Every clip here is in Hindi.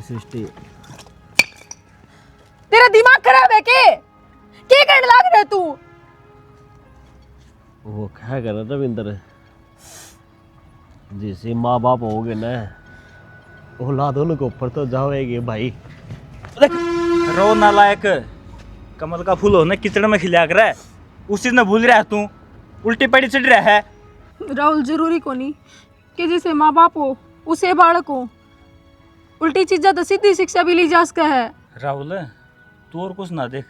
सृष्टि तेरा दिमाग खराब है के कहने लग रहा तू? वो क्या कर रहा था विंदर, जैसे माँ बाप हो गए ना औलाद उनके ऊपर तो जाओगे भाई। रो नालायक, कमल का फूल होने किचड़ में खिला कर है, उसी ने भूल रहा है तू, उल्टी पड़ी चढ़ रहा है। राहुल जरूरी को नहीं कि जैसे माँ बाप हो उसे बालक हो, उल्टी चीजा तो सीधी शिक्षा भी ली जा सकता है। राहुल तू और कुछ ना देख,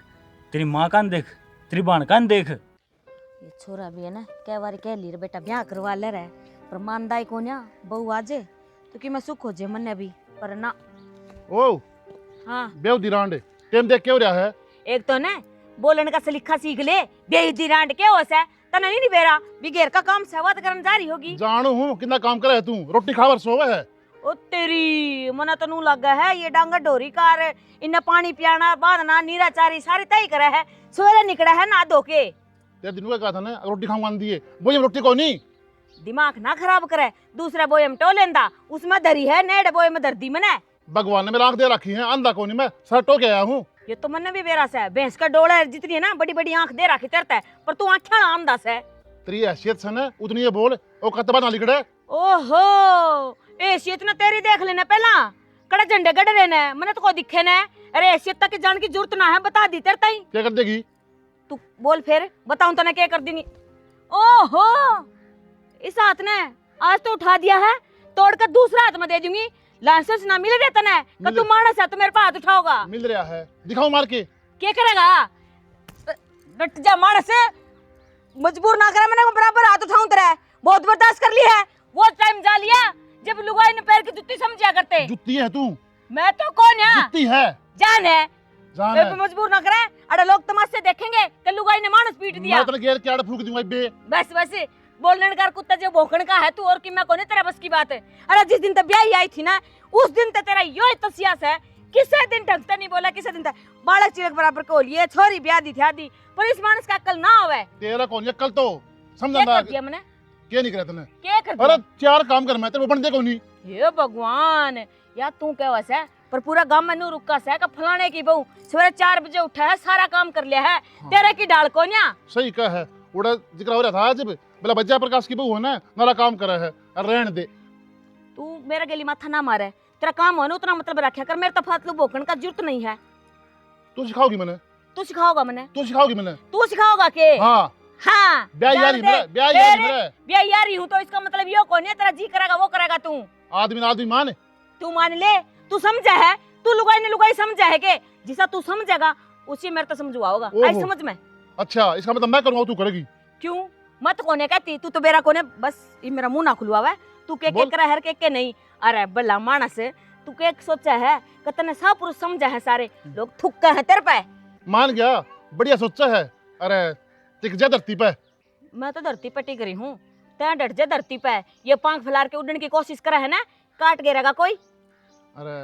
तेरी माँ कान देख, तेरी बाण कान देख। ये छोरा भी है ना, कई बार कह ली रे बेटा ब्याह करवा ले रहा है, पर मानदाई को ना बहू आजे तो कि मैं सुख हो जे मन भी, पर ना। ओ हाँ बेवदी रांड टेम देख के हो रहा है। एक तो ना बोलने का सलीखा सीख ले, बेइज्जती रांड के होस है तना नहीं बेरा बिगेर का काम सेवा करन जारी होगी। जानू हूँ कितना काम करे है तू, रोटी खावर सोवे है। ओ तेरी मना तनु लगा है ये डांगा डोरी कार, इन्हें पानी पियाना बांधना नीरा चारी सारी तय करे है, सवेरे निकला है ना धो के। तेरे दिन को कहा था ना रोटी खाऊंगा दिए, वो ये रोटी को नहीं। दिमाग ना खराब करे, दूसरा बोयम टो लेंदा उसमें धरी है नेड़ बोयम दर्दी मने। भगवान ने मेरा आंख दे रखी है, अंधा को नहीं, मैं सर टो के आया हूँ। ये तो मन भी बेरा से भैंस का डोला है जितनी है ना बड़ी बड़ी आंख दे रखी तरता है, पर तू आंखें आमदास है। तेरी हैसियत से ना उतनी ये बोल, ओ कतबा ना लिखड़े। ओहो हैसियत ना तेरी देख लेना पहला, कड़ा झंडे गड़ रहे ने मने तो को दिखे ने। अरे हैसियत तक जान की जरूरत ना है, बता दी तेरे ताई। क्या कर देगी तू बोल फिर बताऊं तने क्या कर देनी। ओहो इस हाथ ने आज तो उठा दिया है, तोड़ कर दूसरा हाथ में दे दूंगी। लाइसेंस ना मिले रहता ना कि तू मानस है तो मेरे पे हाथ उठाओगा। मिल रहा है, दिखाओ मार के। क्या करेगा? डट जा मानस, मजबूर ना करे मैंने बराबर हाथ उठाऊं तेरे, बहुत बर्दाश्त कर ली है। वो टाइम जा लिया जब लुगाई ने पैर की जुत्ती समझा करते। जुत्ती है तू, मैं तो कौन है? जुत्ती है, जान है। जान मेरे है। पे मजबूर ना करे, अरे लोग तमाशे देखेंगे कि लुगाई ने मानस पीट दिया। मैं तेरे घेर के आड़ फूक दूंगा बे। बस बस बोलने का कुत्ता जो भौंकण का है तू, और कि मैं कोने तेरा बस की बात है। अरे जिस दिन तक ब्याह आई थी ना उस दिन तक तेरा यो तसियास है, किसे दिन ढंग से नहीं बोला, किसे दिन तक बालक चिलक बराबर को लिए छोरी ब्याह दी थी आदि, पर इस मानस का अक्ल ना होवे। तेरा कौन है कल तो समझा क्या ना कर दिया मैंने? क्या नहीं करा तूने? क्या कर अरे दिया? 4 काम कर, मैं तेरे बन दे को नहीं। हे भगवान या तू क्या वैसा है, पर पूरा गांव में नू रुका सा है कि फलाने की बहू सवेरे 4 बजे उठा है, सारा काम कर लिया है। तेरे की डाल को न्या सही कहा है, उड़ा जिक्र हो रहा था आज बोला बच्चा प्रकाश की बहू है ना, नारा काम करा है, रहने दे। तू मेरा गली माथा ना मारे, तेरा काम हो ना उतना मतलब रखा कर, मेरे तो फालतू भौंकण का जरूरत नहीं है। तू सिखाओगी मैंने, तू सिखाओगा मैंने, तू सिखाओगी मैंने। तू सिखाओगा के? हाँ हाँ ब्याह जान यारी दे। मेरा, ब्याह यारी मेरा। ब्याह यारी हूँ तो इसका मतलब यो कौन है, तेरा जी करेगा वो करेगा तू। आदमी ना आदमी मान। तू मान ले, तू समझा है, तू लुगाई ने लुगाई समझा है के? जिसा तू समझेगा उसी मेरे तो समझुआ होगा, आई समझ में। अच्छा इसका मतलब मैं करूँगा तू करेगी? क्यों मत कोने कहती, तू तो बेरा कोने, बस ये मेरा मुंह ना खुलवा है। तू के बोल। करा हर के नहीं। अरे बल्ला मानस तू के सोचा है कि तने सब पुरुष समझा है, सारे लोग थुक्का है तेरे पे। मान गया, बढ़िया सोचा है। अरे टिक जा धरती पे। मैं तो धरती पे टिक रही हूँ, तै डट जा धरती पे। ये पांख फैलार के उड़ने की कोशिश करा है ना, काट गिरेगा कोई। अरे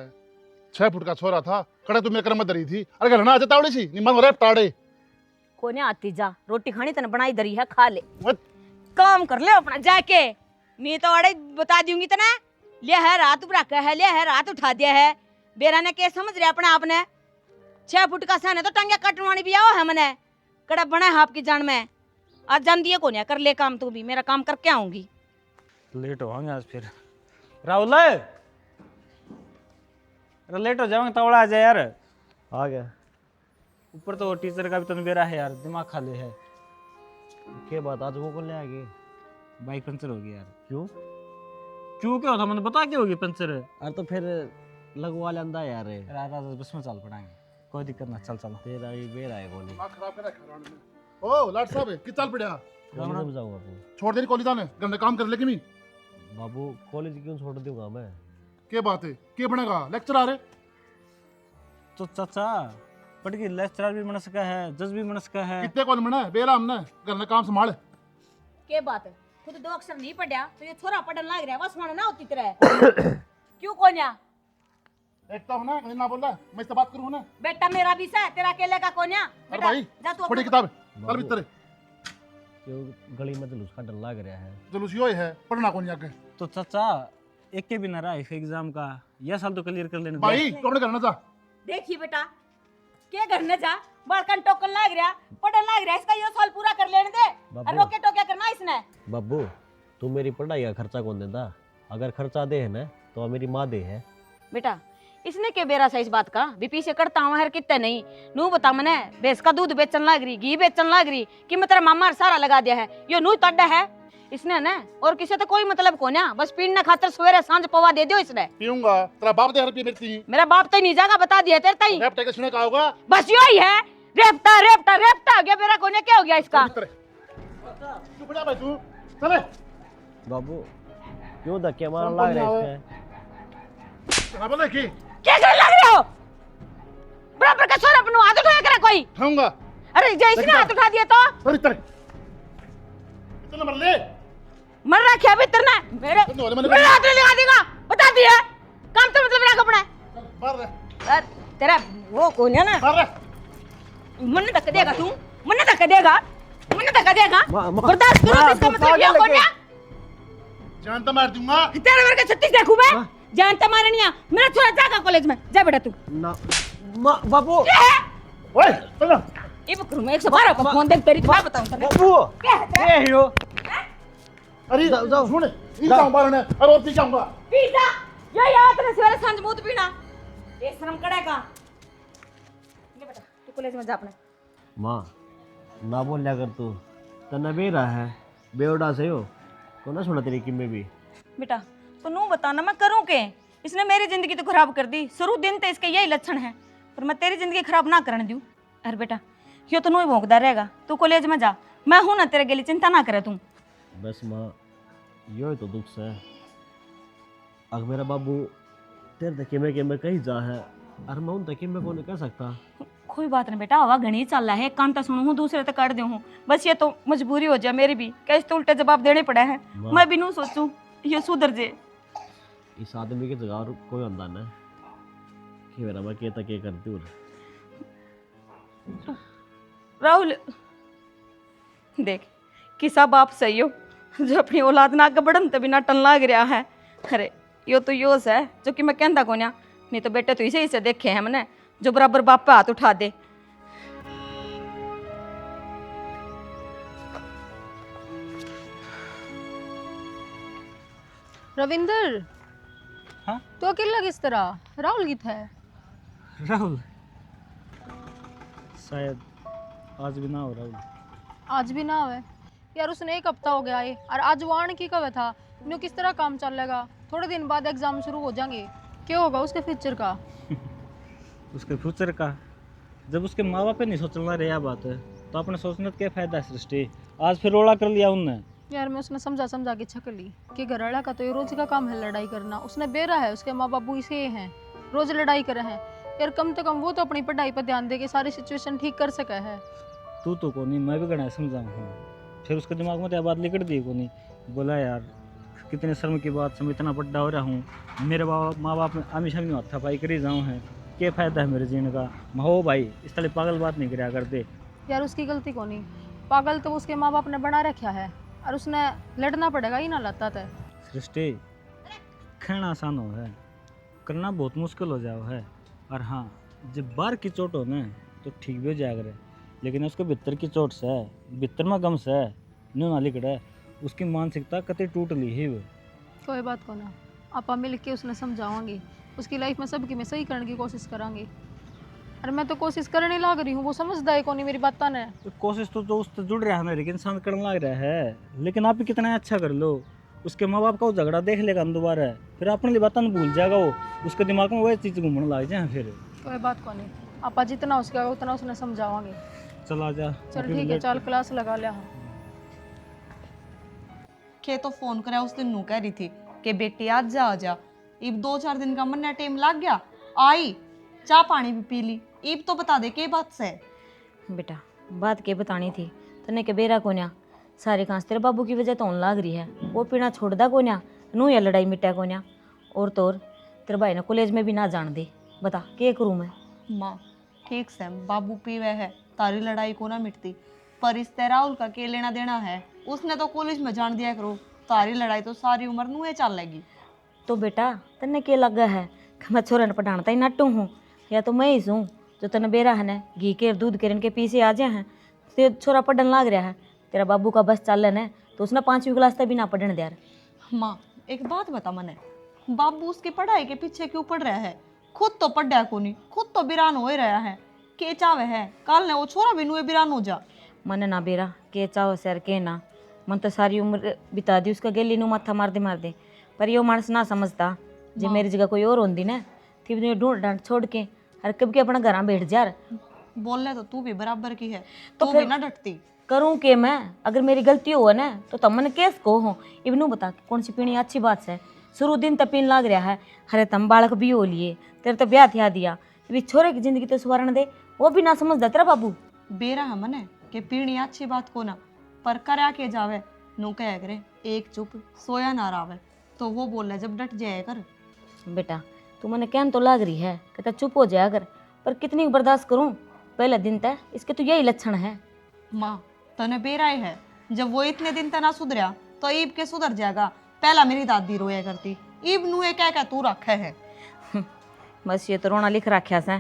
6 फुट का छोरा था, कड़े तू मेरे कर्म में धरी थी। अरे घर ना आ जाता सी निमन हो रहा टाड़े। कोने आती जा, रोटी खानी तने बनाई दरी है, खा ले, मत काम कर ले अपना जाके। मैं तो अड़े बता दूंगी तना, ले है रात रखा है, ले है रात उठा दिया है। बेरा ने के समझ रहे अपने आपने, 6 फुट का सन है तो टांगे कटवानी भी आओ है मने, कड़ा बना है आपकी जान में। आज जान दिए कोने, कर ले काम तू भी, मेरा काम करके आऊंगी। लेट होंगे आज फिर। राहुल अरे लेट हो जाओगे, तवड़ा आ जाए यार। आ गया। ऊपर तो टीचर का भी तन बेरा है यार, दिमाग खाली है। क्या बात, आज वो कौन ले आ गई? बाइक पंचर हो गई यार। क्यों? क्यों क्या होता मैंने बता, क्या होगी पंचर? अरे तो फिर लगवा लेंदा यार। बस में चल पड़ेंगे, कोई दिक्कत ना, चल चलो। तेरा ही बेर आए बोली। खराब कर रखा है। ओ लाट साहब कि चल पड़या, कॉलेज जाऊंगा तू? छोड़ दे कॉलेज जाने, गंदे काम कर ले कि नहीं। बाबू कॉलेज क्यों छोड़ दूंगा मैं? क्या बात है, क्या बनेगा लेक्चर आ रहे? तो चाचा पढ़ के लेक्चरर भी बन सका है, जज भी बन सका है। कितने कौन बना बेरा हमने, घर में काम संभाल। के बात है, खुद 2 अक्षर नहीं पढ़ा तो ये छोरा पढ़न लग रहा है, बस माने ना होती तरह। क्यों कोन्या? एक तो ना कहीं ना बोल रहा, मैं इससे बात करूँ ना। बेटा मेरा भी सा, तेरा अकेले का कोन्या? अरे भाई जा तू थोड़ी अपना- किताब चल भीतर। क्यों गली में जुलूस का डर लग रहा है? जुलूस यो है, पढ़ना कौन आगे। तो चाचा एक के भी ना रहा एग्जाम का, यह साल तो क्लियर कर लेने दे। भाई तू अपने करना था। देखिए बेटा क्या करने जा बड़कन टोकन लाग रहा पढ़न लाग रहा इसका ये साल पूरा कर लेने दे बाबू। और रोके टोके करना इसने। बब्बू तू मेरी पढ़ाई का खर्चा कौन देता? अगर खर्चा दे है ना तो मेरी माँ दे है। बेटा इसने क्या बेरा सा इस बात का भी पीछे करता हूँ हर कितने नहीं नू बता मने भैंस का दूध बेचन लाग रही घी बेचन लाग रही कि मैं तेरा मामा सारा लगा दिया है यो नू तड्डा है इसने ना और किसी तो कोई मतलब को ना बस पीने खातर सवेरे सांझ पवा दे दियो इसने। पीऊंगा तेरा बाप दे रुपये मेरी। मेरा बाप तो नहीं जागा बता दिया तेरे ताई रैप टैग सुने का होगा। बस यो ही है रेपटा रेपटा रेपटा हो गया मेरा कोने क्या हो गया इसका। तू बजा भाई तू चले। बाबू क्यों धक्के मार लाग रहे इसके? चला बोले की क्या कर लग रहे हो बराबर का छोरा अपनो हाथ उठाया करे कोई खाऊंगा। अरे जे इसने हाथ उठा दिया तो अरे तेरे कितना मर ले मर रहा क्या भीतर ना मेरे मेरे हाथ में लगा देगा बता दिया काम तो मतलब रख अपना मार दे तेरा वो कौन है ना मार दे। मन धक्का देगा तू मन धक्का देगा बर्दाश्त करो इसका मतलब ये कौन है जानता मार दूंगा। तेरे वर्ग 36 देखूं मैं जानता मारनिया मेरा छोरा जाएगा कॉलेज में जा बेटा तू ना बाबू। ओए चलो ये बकरू मैं 112 पर फोन दे तेरी बात बताऊं तने बाबू क्या है ये हीरो। अरे जाओ। सुन इन जाऊं बारने और पी जाऊंगा। पीता ये याद रहे सवेरे सांझ मुंह पीना ये शर्म करेगा ले बेटा तू कॉलेज में जा अपने। माँ ना बोल कर तू तना बेरा है बेवड़ा से हो को ना सुना तेरी किम्मे भी। बेटा तो नू बताना मैं करूं के इसने मेरी जिंदगी तो खराब कर दी शुरू दिन तो इसके यही लक्षण है पर मैं तेरी जिंदगी खराब ना करने दूं। अरे बेटा यो तो नू ही भोंकदा रहेगा तू कॉलेज में जा मैं हूं ना तेरे के लिए चिंता ना करे तू। बस माँ यो ही तो दुख से अगर मेरा बाबू तेरे तक मैं कहीं जा है और मैं उन तक मैं कौन कह सकता। कोई बात नहीं बेटा हवा घनी चल रहा है एक कान तो सुनू हूँ दूसरे तो कर दूँ बस ये तो मजबूरी हो जाए मेरी भी कैसे तो उल्टे जवाब देने पड़े हैं मैं भी नू सोचूं ये सुधर जे। इस आदमी की जगह और कोई अंदा ना कि मेरा मैं कहता क्या करती हूँ। राहुल देख किसा बाप सही हो जो अपनी औलाद ना आगे बढ़न तभी ना टन लाग रहा है। अरे यो तो योस है जो कि मैं कहता को नहीं तो बेटे तो इसे देखे हैं मैंने जो बराबर बाप पे हाथ उठा दे। रविंदर हाँ? तो अकेला किस तरह राहुल गीत है राहुल शायद आज भी ना हो राहुल। आज भी ना आवे यार उसने एक हफ्ता हो गया है और आज वाण की कब था न्यू किस तरह काम चलेगा थोड़े दिन बाद एग्जाम शुरू हो जाएंगे क्या होगा उसके फ्यूचर का उसके फ्यूचर का जब उसके माँ बाप नहीं सोचना रहा बात है तो अपने सोचने का क्या फायदा है सृष्टि। आज फिर रोड़ा कर लिया उनने। यार मैं उसने समझा के छक ली कि घर वाला का तो ये रोज का काम है लड़ाई करना उसने बेरा है उसके माँ बाबू इसे हैं रोज लड़ाई करे हैं यार कम से कम वो तो अपनी पढ़ाई पर ध्यान दे के सारी सिचुएशन ठीक कर सका है। तू तो को नहीं मैं भी गणा समझाऊँ हूँ फिर उसके दिमाग में तो बात लिकड़ दी को नहीं बोला यार कितने शर्म की बात से मैं इतना बड़ा हो रहा हूँ मेरे माँ बाप में हमेशा में हथापाई करी जाऊँ है क्या फ़ायदा है मेरे जीने का। हो भाई इस तरह पागल बात नहीं कराया करते। यार उसकी गलती को नहीं पागल तो उसके माँ बाप ने बना रखा है और उसने लड़ना पड़ेगा ही ना लड़ता था। सृष्टि कहना आसान हो है करना बहुत मुश्किल हो जाओ है और हाँ जब बाहर की चोट हो ना तो ठीक भी हो जाएगा रे लेकिन उसके भीतर की चोट से है भीतर में गम से है न्यू ना लिकड़ा है उसकी मानसिकता कतई टूट ली ही वो। कोई बात को ना आपा मिल के उसने समझावांगे उसकी लाइफ में सबकी मैं सही करने की कोशिश करांगे और मैं तो कोशिश करने लग रही हूँ वो समझदा है कौन मेरी बात ने तो कोशिश तो उससे जुड़ रहा है मेरे इंसान करने लग रहा है लेकिन आप भी कितना अच्छा कर लो उसके माँ बाप का वो झगड़ा देख लेगा दोबारा फिर अपने लिए बात भूल जाएगा वो उसके दिमाग में वही चीज़ घूमने लग जाए फिर। कोई बात को नहीं आपा जितना उसका उतना उसने समझावांगे। चला जा चल ठीक है चल क्लास लगा लिया। के तो फोन करा उस दिन नू कह रही थी कि बेटी आज जा जा इब 2-4 दिन का मन्ना टाइम लग गया आई चाय पानी भी पी ली इब तो बता दे के बात से। बेटा बात के बतानी थी तने के बेरा कोन्या सारे कांस तेरे बाबू की वजह तो होने लाग रही है वो पीना छोड़दा कोन्या नू या लड़ाई मिटा कोन्या और तो और तेरे भाई ने कॉलेज में भी ना जान दे बता के करूँ मैं। माँ ठीक से बाबू पीवे है तारी लड़ाई को ना मिटती पर इस राहुल का के लेना देना है उसने तो कॉलेज में जान दिया करो तारी लड़ाई तो सारी उम्र नू चल लेगी। तो बेटा तन्ने के लगा है कि मैं छोरा ने पढ़ाना ही नट्टू हूँ, या तो मैं ही हूँ जो तने बेरा है ना घी के दूध के इनके पीछे आ जाए हैं। तो छोरा पढ़ने लग रहा है, तेरा बाबू का बस चलन है तो उसने 5वीं क्लास तक भी ना पढ़ने दिया। माँ एक बात बता मने, बाबू उसकी पढ़ाई के पीछे क्यों पड़ रहा है? खुद तो पढ़ा को नहीं, खुद तो बिरान हो ही रहा है। के चावे है कल ने वो छोरा भी नुए बिरान हो जा। मन ना बेरा के चाहो सर के ना, मन तो सारी उम्र बिता दी उसका गेली नु माथा मार दे, पर यो मानस ना समझता। जे मेरी जगह कोई और होंदी ना कि ढूंढ डांट छोड़ के हर कब के अपना घर बैठ जा। बोल तो तू भी बराबर की है, तो तू फिर भी ना डटती। करूँ के मैं? अगर मेरी गलती हो ना तो तम मन केस को हो। इबनू बता कौन सी पीनी अच्छी बात है? शुरू दिन तक पीन लग रहा है, अरे तम बालक भी हो लिए, तेरे तो ब्याह थिया दिया, अभी छोरे की जिंदगी तो सुवर्ण दे, वो भी ना समझदा तेरा बाबू। बेरा है मने के पीनी अच्छी बात को ना, पर करा के जावे नु कह करे एक चुप सोया ना रावे, तो वो बोल रहा जब डट जाए कर। बेटा तू मैंने कहन तो लग रही है कहता चुप हो जाया कर, पर कितनी बर्दाश्त करूं? पहले दिन तक इसके तो यही लक्षण है। माँ तने बेरा ही है, जब वो इतने दिन तक ना सुधरा तो ईब के सुधर जाएगा। पहला मेरी दादी रोया करती, ईब नुए कह तू रखे है। बस ये तो रोना लिख रखा से,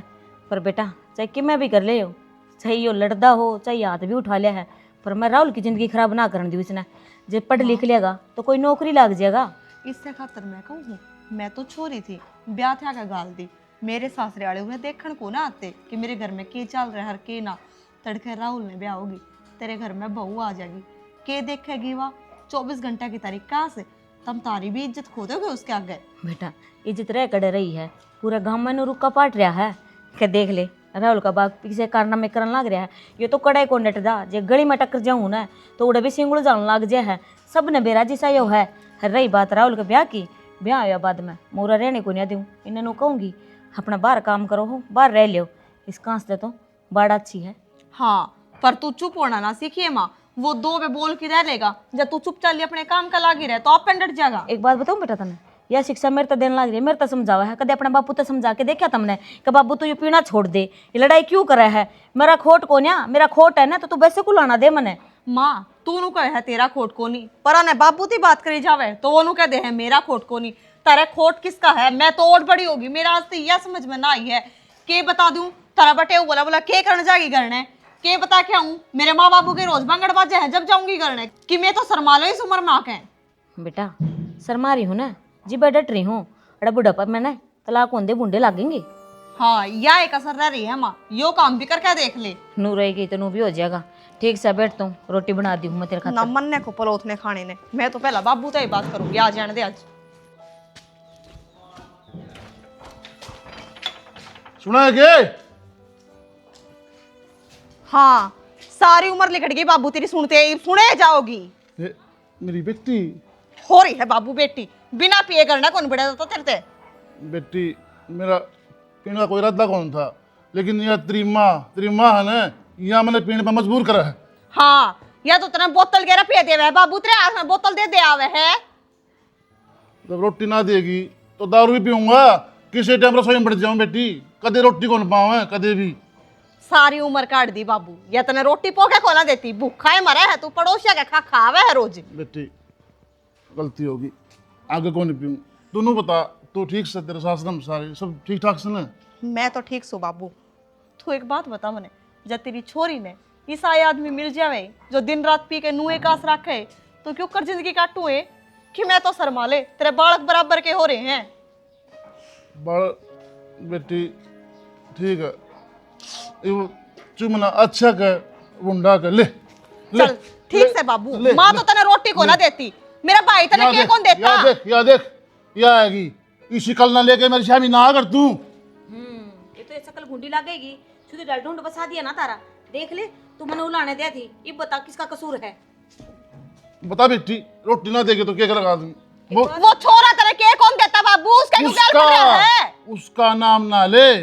पर बेटा चाहे कि मैं भी कर ले हो, चाहे यो लड़दा हो चाहे हाथ भी उठा लिया है, पर मैं राहुल की जिंदगी खराब ना करने दी उसने। जब पढ़ लिख लेगा तो कोई नौकरी लग जाएगा। इससे खातर मैं कहूँ मैं तो छोरी थी, ब्याह था का गाल दी। मेरे सासरे वाले हुए देखने को ना आते कि मेरे घर में के चल रहा है के ना। तड़के राहुल ने ब्याह होगी, तेरे घर में बहू आ जाएगी, के देखेगी वह 24 घंटा की तारीख कहाँ से? तुम तारी भी इज्जत खो दोगे उसके आगे। बेटा इज्जत रह कड़े रही है, पूरा गाँव में रुका पाट रहा है क्या? देख ले राहुल का बाग किसी कारनामे करने लग रहा है, ये तो कड़ाई को नटदा। जे गली में टक्कर जाऊँ ना तो उड़ा भी सिंगुल जाने लग जाए है। सब ने बेरा जिसा यो है। रही बात राहुल के ब्याह की, ब्याह आया बाद में मोरा रहने को नहीं दूँ, इन्हें कहूँगी अपना बाहर काम करो हो, बाहर रह लियो। इस कांस से तो बड़ा अच्छी है। हाँ पर तू चुप होना ना सीखिए माँ, वो दो में बोल के रह लेगा। जब तू चुप चल अपने काम का लागी रहे तो आप डट जाएगा। एक बात बताऊँ बेटा तने, यह शिक्षा मेरे तो देने लग रही है, मेरे तो समझावा है। कदे अपने बापू तो समझा के देखा तुमने कि बाबू तू ये पीना छोड़ दे, ये लड़ाई क्यों करे है? मेरा खोट को न्या, मेरा खोट है ना तो तू वैसे को लाना दे मने। माँ तू नु कहे है तेरा खोट को नहीं, पर ने बाबू ती बात करी जावे तो वो नु कह दे है मेरा खोट को नहीं। तारा खोट किसका है? मैं तो और बड़ी होगी, मेरा आज तो यह समझ में ना आई है के बता दूं तारा बटे बोला बोला के करने जाएगी करने के बता क्या हूँ? मेरे माँ बाबू के रोज बांगड़ बाजे हैं, जब जाऊंगी करने कि मैं तो शर्मा लो इस उम्र में आके। बेटा शर्मा रही हूँ ना जी, मैं डट रही हूँ। अरे बुढ़ापा में ना तलाक होंदे बूंदे लागेंगे। हाँ यह एक असर रह रही है माँ, यो काम भी करके देख ले। नू रहेगी तो नू भी हो जाएगा। ठीक से बैठ तू, रोटी बना दी हूँ मैं तेरे ना खातिर। मनने को परोसने खाने ने, मैं तो पहला बाबू तो ही बात करूंगी, आ जाने दे आज। सुना है के? हाँ सारी उम्र लिखट गई बाबू तेरी सुनते ही सुने जाओगी। ये मेरी बेटी, हो रही है बाबू बेटी, बिना पिए करना कौन बड़ा तो तेरे ते। बेटी मेरा पीने का कोई इरादा कौन था, लेकिन यह तेरी माँ है ना, यहाँ मैंने पीने पर मजबूर करा है। हाँ या तो तेरा बोतल गेरा पिए दे है बाबू, तेरे हाथ में बोतल दे आवे है। जब रोटी ना देगी तो दारू भी पीऊंगा, किसी टाइम रसोई में बैठ जाऊं। बेटी कदे रोटी कौन पाऊँ कदे भी। सारी उम्र काट दी बाबू, या तने रोटी पोके को ना देती, भूखा है मरा है तू, पड़ोसिया के खा खावे है रोज। बेटी गलती होगी, आगे कौन नहीं पीऊँ। दोनों बता तू ठीक से, तेरे सासरम सारे सब ठीक ठाक से ना? मैं तो ठीक सो बाबू। तू एक बात बता मने, जब तेरी छोरी ने इस आए आदमी मिल जावे जो दिन रात पी के नुए कास रखे, तो क्यों कर जिंदगी काटू है कि मैं तो शर्मा ले, तेरे बालक बराबर के हो रहे हैं। बड़ बेटी ठीक है, ये चुमना अच्छा कर, गुंडा कर ले, ले चल ठीक से बाबू, ले, माँ ले, तो तने रोटी को ना देती, मेरा भाई तने के कौन देता? या देख या आएगी इसी कल ना लेके मेरी शामी ना कर तू। ये तो ऐसा कल घुंडी लगेगी। शुद्ध डाल ढूंढ बसा दिया ना तारा, देख ले तू मैंने उलाने दिया थी। ये बता किसका कसूर है? बता बेटी, रोटी ना देगी तो क्या लगा दूं? वो छोरा तेरे के कौन देता बाबू? उसका क्यों गाल पड़ रहा है? उसका नाम ना ले,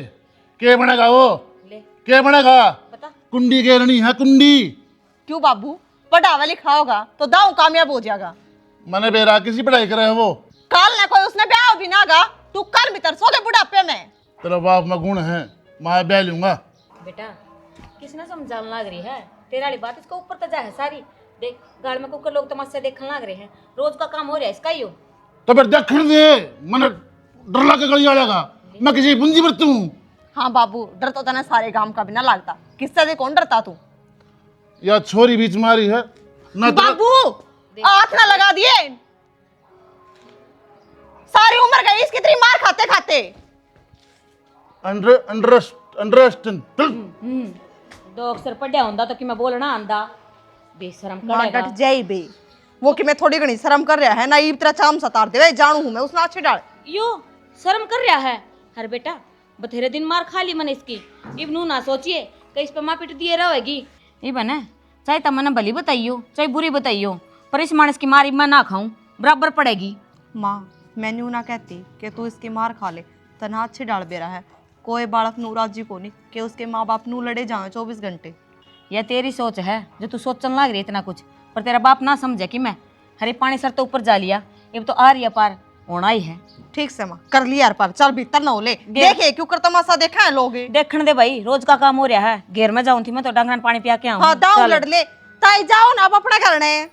के बनेगा वो? ले के बनेगा? बता। कुंडी केरनी है कुंडी। क्यों बाबू? पढ़ावा लिखा होगा तो दाऊ कामयाब हो जाएगा। मैंने बेरा किसी पढ़ाई करे है वो? कल ने कोई उसने ब्याह भी ना गा, तू कल भी तरसोगे बुढ़ापे में। तेरा बाप में गुण है, मैं ब्याह लूंगा। बेटा किसने समझाने लग रही है? तेरा वाली बात इसका ऊपर तजा है सारी। देख गाड़ में कुकर लोग तमाशा देखने लग रहे हैं, रोज का काम हो रहा है इसका ही हो। तो फिर देख दे, मैंने डर लगा गली वालेगा। मैं किसी पूंजी पर तू हाँ बाबू, डर तो तने सारे काम का भी ना लगता, किससे से कौन डरता तू? या छोरी बीच मारी है ना तो बाबू हाथ ना लगा दिए, सारी उम्र गई इसकी तेरी मार खाते खाते। अंडरस्टैंड दो अक्षर पढ़िया होंदा तो कि मैं बोलना आंदा बेशरम मां करेगा। डट जाई बे, वो कि मैं थोड़ी घनी शर्म कर रहा है ना, इब तेरा चाम सतार देवे, जानू हूं मैं उसने अच्छे डाल। यो शर्म कर रहा है। हर बेटा बथेरे दिन मार खा ली मैंने इसकी, इब नू ना सोचिए कि इस पे माँ पिट दिए रहेगी। ये बने चाहे तब मैंने भली बताइयो चाहे बुरी बताइयो, पर इस मानस की मार इब मैं ना खाऊं बराबर पड़ेगी। माँ मैं न्यू ना कहती कि तू इसकी मार खा ले, तना अच्छे डाल बेरा है, कोई बालक नू राजी को नहीं कि उसके माँ बाप नू लड़े जाए 24 घंटे। यह तेरी सोच है जो तू सोचने लग रही इतना कुछ, पर तेरा बाप ना समझे कि मैं हरे पानी सर तो ऊपर जा लिया, अब तो आ रही है पार होना ही है। ठीक से माँ कर लिया यार, पर चल भीतर ना हो ले, देखे क्यों कर तमाशा देखा है लोग। देखने दे भाई, रोज का काम हो रहा है। घेर में जाऊं थी मैं तो डंगरन पानी पिया के आऊं। हाँ दाऊ चल। लड़ ले, ताई जाओ ना अब अपना करने।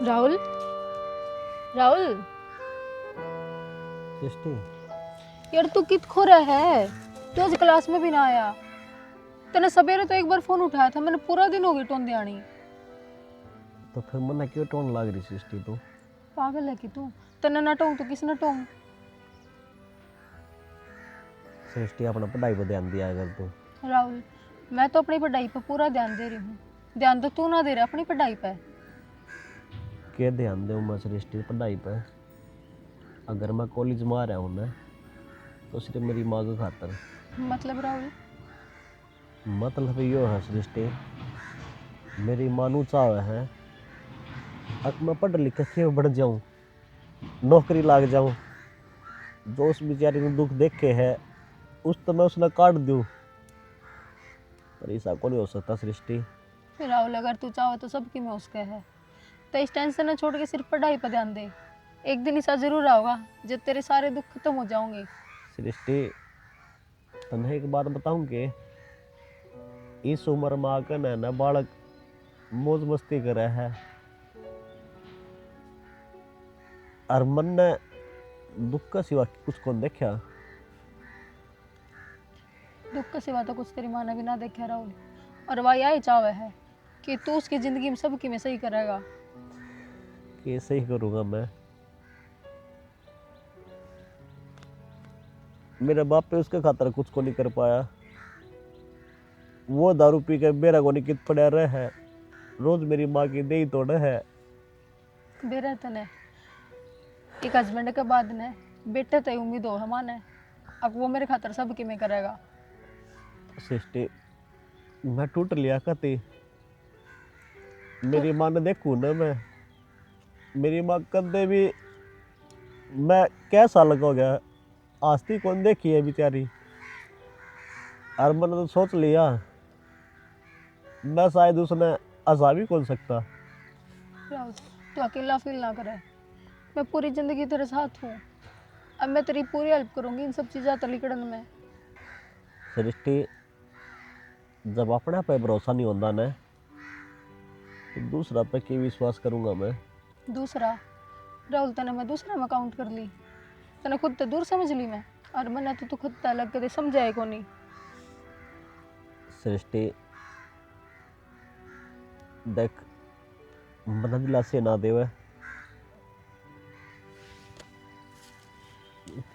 राहुल, राहुल सृष्टि, यार तू कित खो रहा है? तू आज क्लास में भी ना आया। तने सवेरे तो एक बार फोन उठाया था, मैंने पूरा दिन हो गई टोन दियानी। तो फिर मना क्यों टोन लाग रही सृष्टि तू? पागल है कि तू? तने ना टोंग तो किस ना टोंग? सृष्टि अपना पढ़ाई पर ध्यान दिया अगर तू। राहुल मैं तो अपनी पढ़ाई पर पूरा ध्यान दे रही हूँ, ध्यान तो तू ना दे रहा अपनी पढ़ाई पर। क्या ध्यान दूँ मैं सृष्टि पढ़ाई पर? अगर मैं कॉलेज में आ रहा हूँ ना तो सिर्फ मेरी माँ की खातर। मतलब राहुल? मतलब यो है सृष्टि, मेरी माँ नू चाह है अब मैं पढ़ लिख के बढ़ जाऊँ, नौकरी लाग जाऊँ, जो उस बेचारी ने दुख देखे है उस तो मैं उसने काट दूँ, पर ऐसा को नहीं हो सकता सृष्टि। राहुल अगर तू चाहो तो सबकी में उसका है, तो इस टेंशन न छोड़ के सिर्फ पढ़ाई पर ध्यान दे। एक दिन ऐसा जरूर आओगा जब तेरे सारे दुख खत्म हो जाओगे। सृष्टि तन्हें एक बात बताऊं कि इस उम्र में आकर ना बालक मौज मस्ती करे है और मन ने दुख का सिवा कुछ कौन देखा। दुख के सिवा तो कुछ तेरी माँ ने भी ना देखा राहुल, और वह यही चाहवा है कि तू उसकी जिंदगी में सबकी में सही करेगा। कैसे ही करूँगा मैं? मेरे बाप पे उसके खातर कुछ को नहीं कर पाया, वो दारू पी के मेरा को नहीं कित पड़ा रहा है, रोज मेरी माँ की दही तोड़ है। बेरा तने एक हस्बैंड के बाद ने बेटे ते उम्मीद हो हमारे, अब वो मेरे खातर सबकी में करेगा। सृष्टि मैं टूट लिया कती, मेरी माँ ने देखू ना मैं, मेरी माँ कदे भी मैं क्या साल का हो गया आस्ती कौन देखी है बेचारी, और मैंने तो सोच लिया मैं शायद उसने आजा भी कौन सकता। राहुल तू अकेला फील ना करे, मैं पूरी जिंदगी तेरे साथ हूँ, अब मैं तेरी पूरी हेल्प करूँगी इन सब चीज़ों तलीकड़न में। सृष्टि जब अपने पे भरोसा नहीं होता ना तो दूसरा पे की विश्वास करूँगा मैं? दूसरा राहुल तने मैं दूसरा में काउंट कर ली, तने खुद तो दूर समझ ली मैं, और मैंने तो तू खुद तो अलग कदे समझाए को नहीं। सृष्टि देख मन दिलासे ना देवे,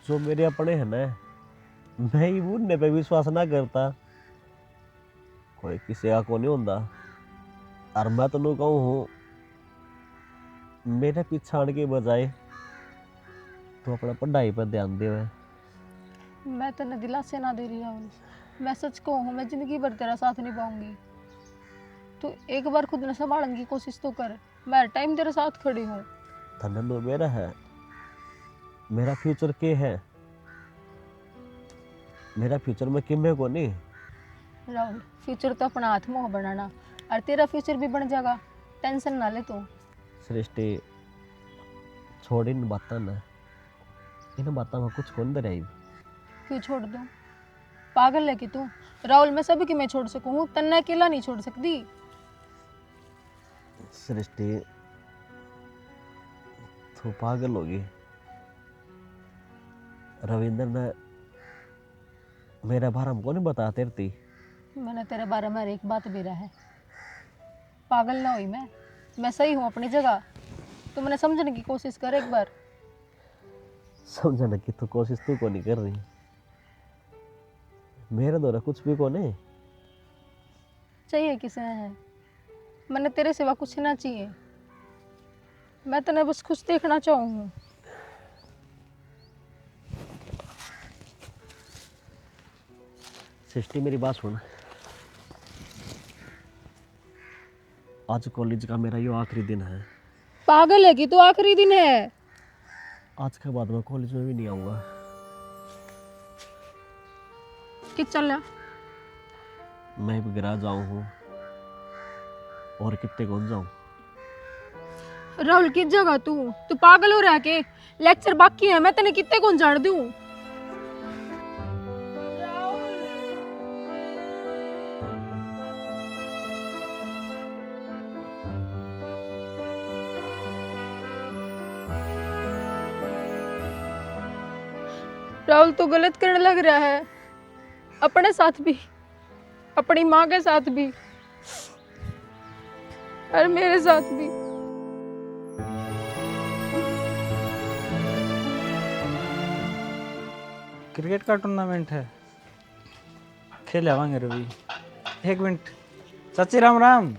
जो मेरे अपने हैं ना मैं ही उनने पे विश्वास ना करता, कोई किसी का को नहीं होता। और मैं तो नु कहूँ हूँ मेरे पीछे आने के बजाय तो अपना पढ़ाई पर ध्यान देवे। मैं तने दिलासे ना दे रही राहुल, मैं सच कहूँ मैं जिंदगी भर तेरा साथ नहीं पाऊंगी। तू एक बार खुद ने संभालने की कोशिश तो कर, मैं हर टाइम तेरे साथ खड़ी हूँ। धनंदो मेरा है, मेरा फ्यूचर के है, मेरा फ्यूचर में किमे को नहीं। राहुल फ्यूचर तो अपना हाथ मुँह बनाना, और तेरा फ्यूचर भी बन जाएगा, टेंशन ना ले तू। सृष्टि छोड़ इन बातों ने, इन बातों में कुछ कौन दे रही। क्यों छोड़ दूँ? पागल है कि तू? राहुल मैं सभी की मैं छोड़ सकूँ, तन्ने अकेला नहीं छोड़ सकती। सृष्टि तू पागल होगी। रविंद्र ने मेरे बारे में को नहीं बता तेरे थी। मैंने तेरे बारे में हर एक बात भी रहा है। पागल ना हुई मैं सही हूँ अपनी जगह। तू मैंने समझने की कोशिश कर एक बार। समझने की तो कोशिश तू को नहीं कर रही। मेरे द्वारा कुछ भी को नहीं चाहिए किसे है। मैंने तेरे सिवा कुछ ना चाहिए। मैं तने बस खुश देखना चाहूँ। सृष्टि मेरी बात सुन। आज कॉलेज का मेरा ये आखिरी दिन है। पागल है कि तू? आखिरी दिन है। आज के बाद मैं कॉलेज में भी नहीं आऊँगा। कि चल मैं भी गिरा जाऊँ हूँ और कितने कौन जाऊँ। राहुल किस जगह तू पागल हो रहा है के? लेक्चर बाकी है, मैं तेने कितने कौन जान दूं। राहुल तू गलत करने लग रहा है, अपने साथ भी, अपनी माँ के साथ भी और मेरे साथ भी। क्रिकेट का टूर्नामेंट है, खेल आवांगे रवि। एक मिनट चाची, राम राम।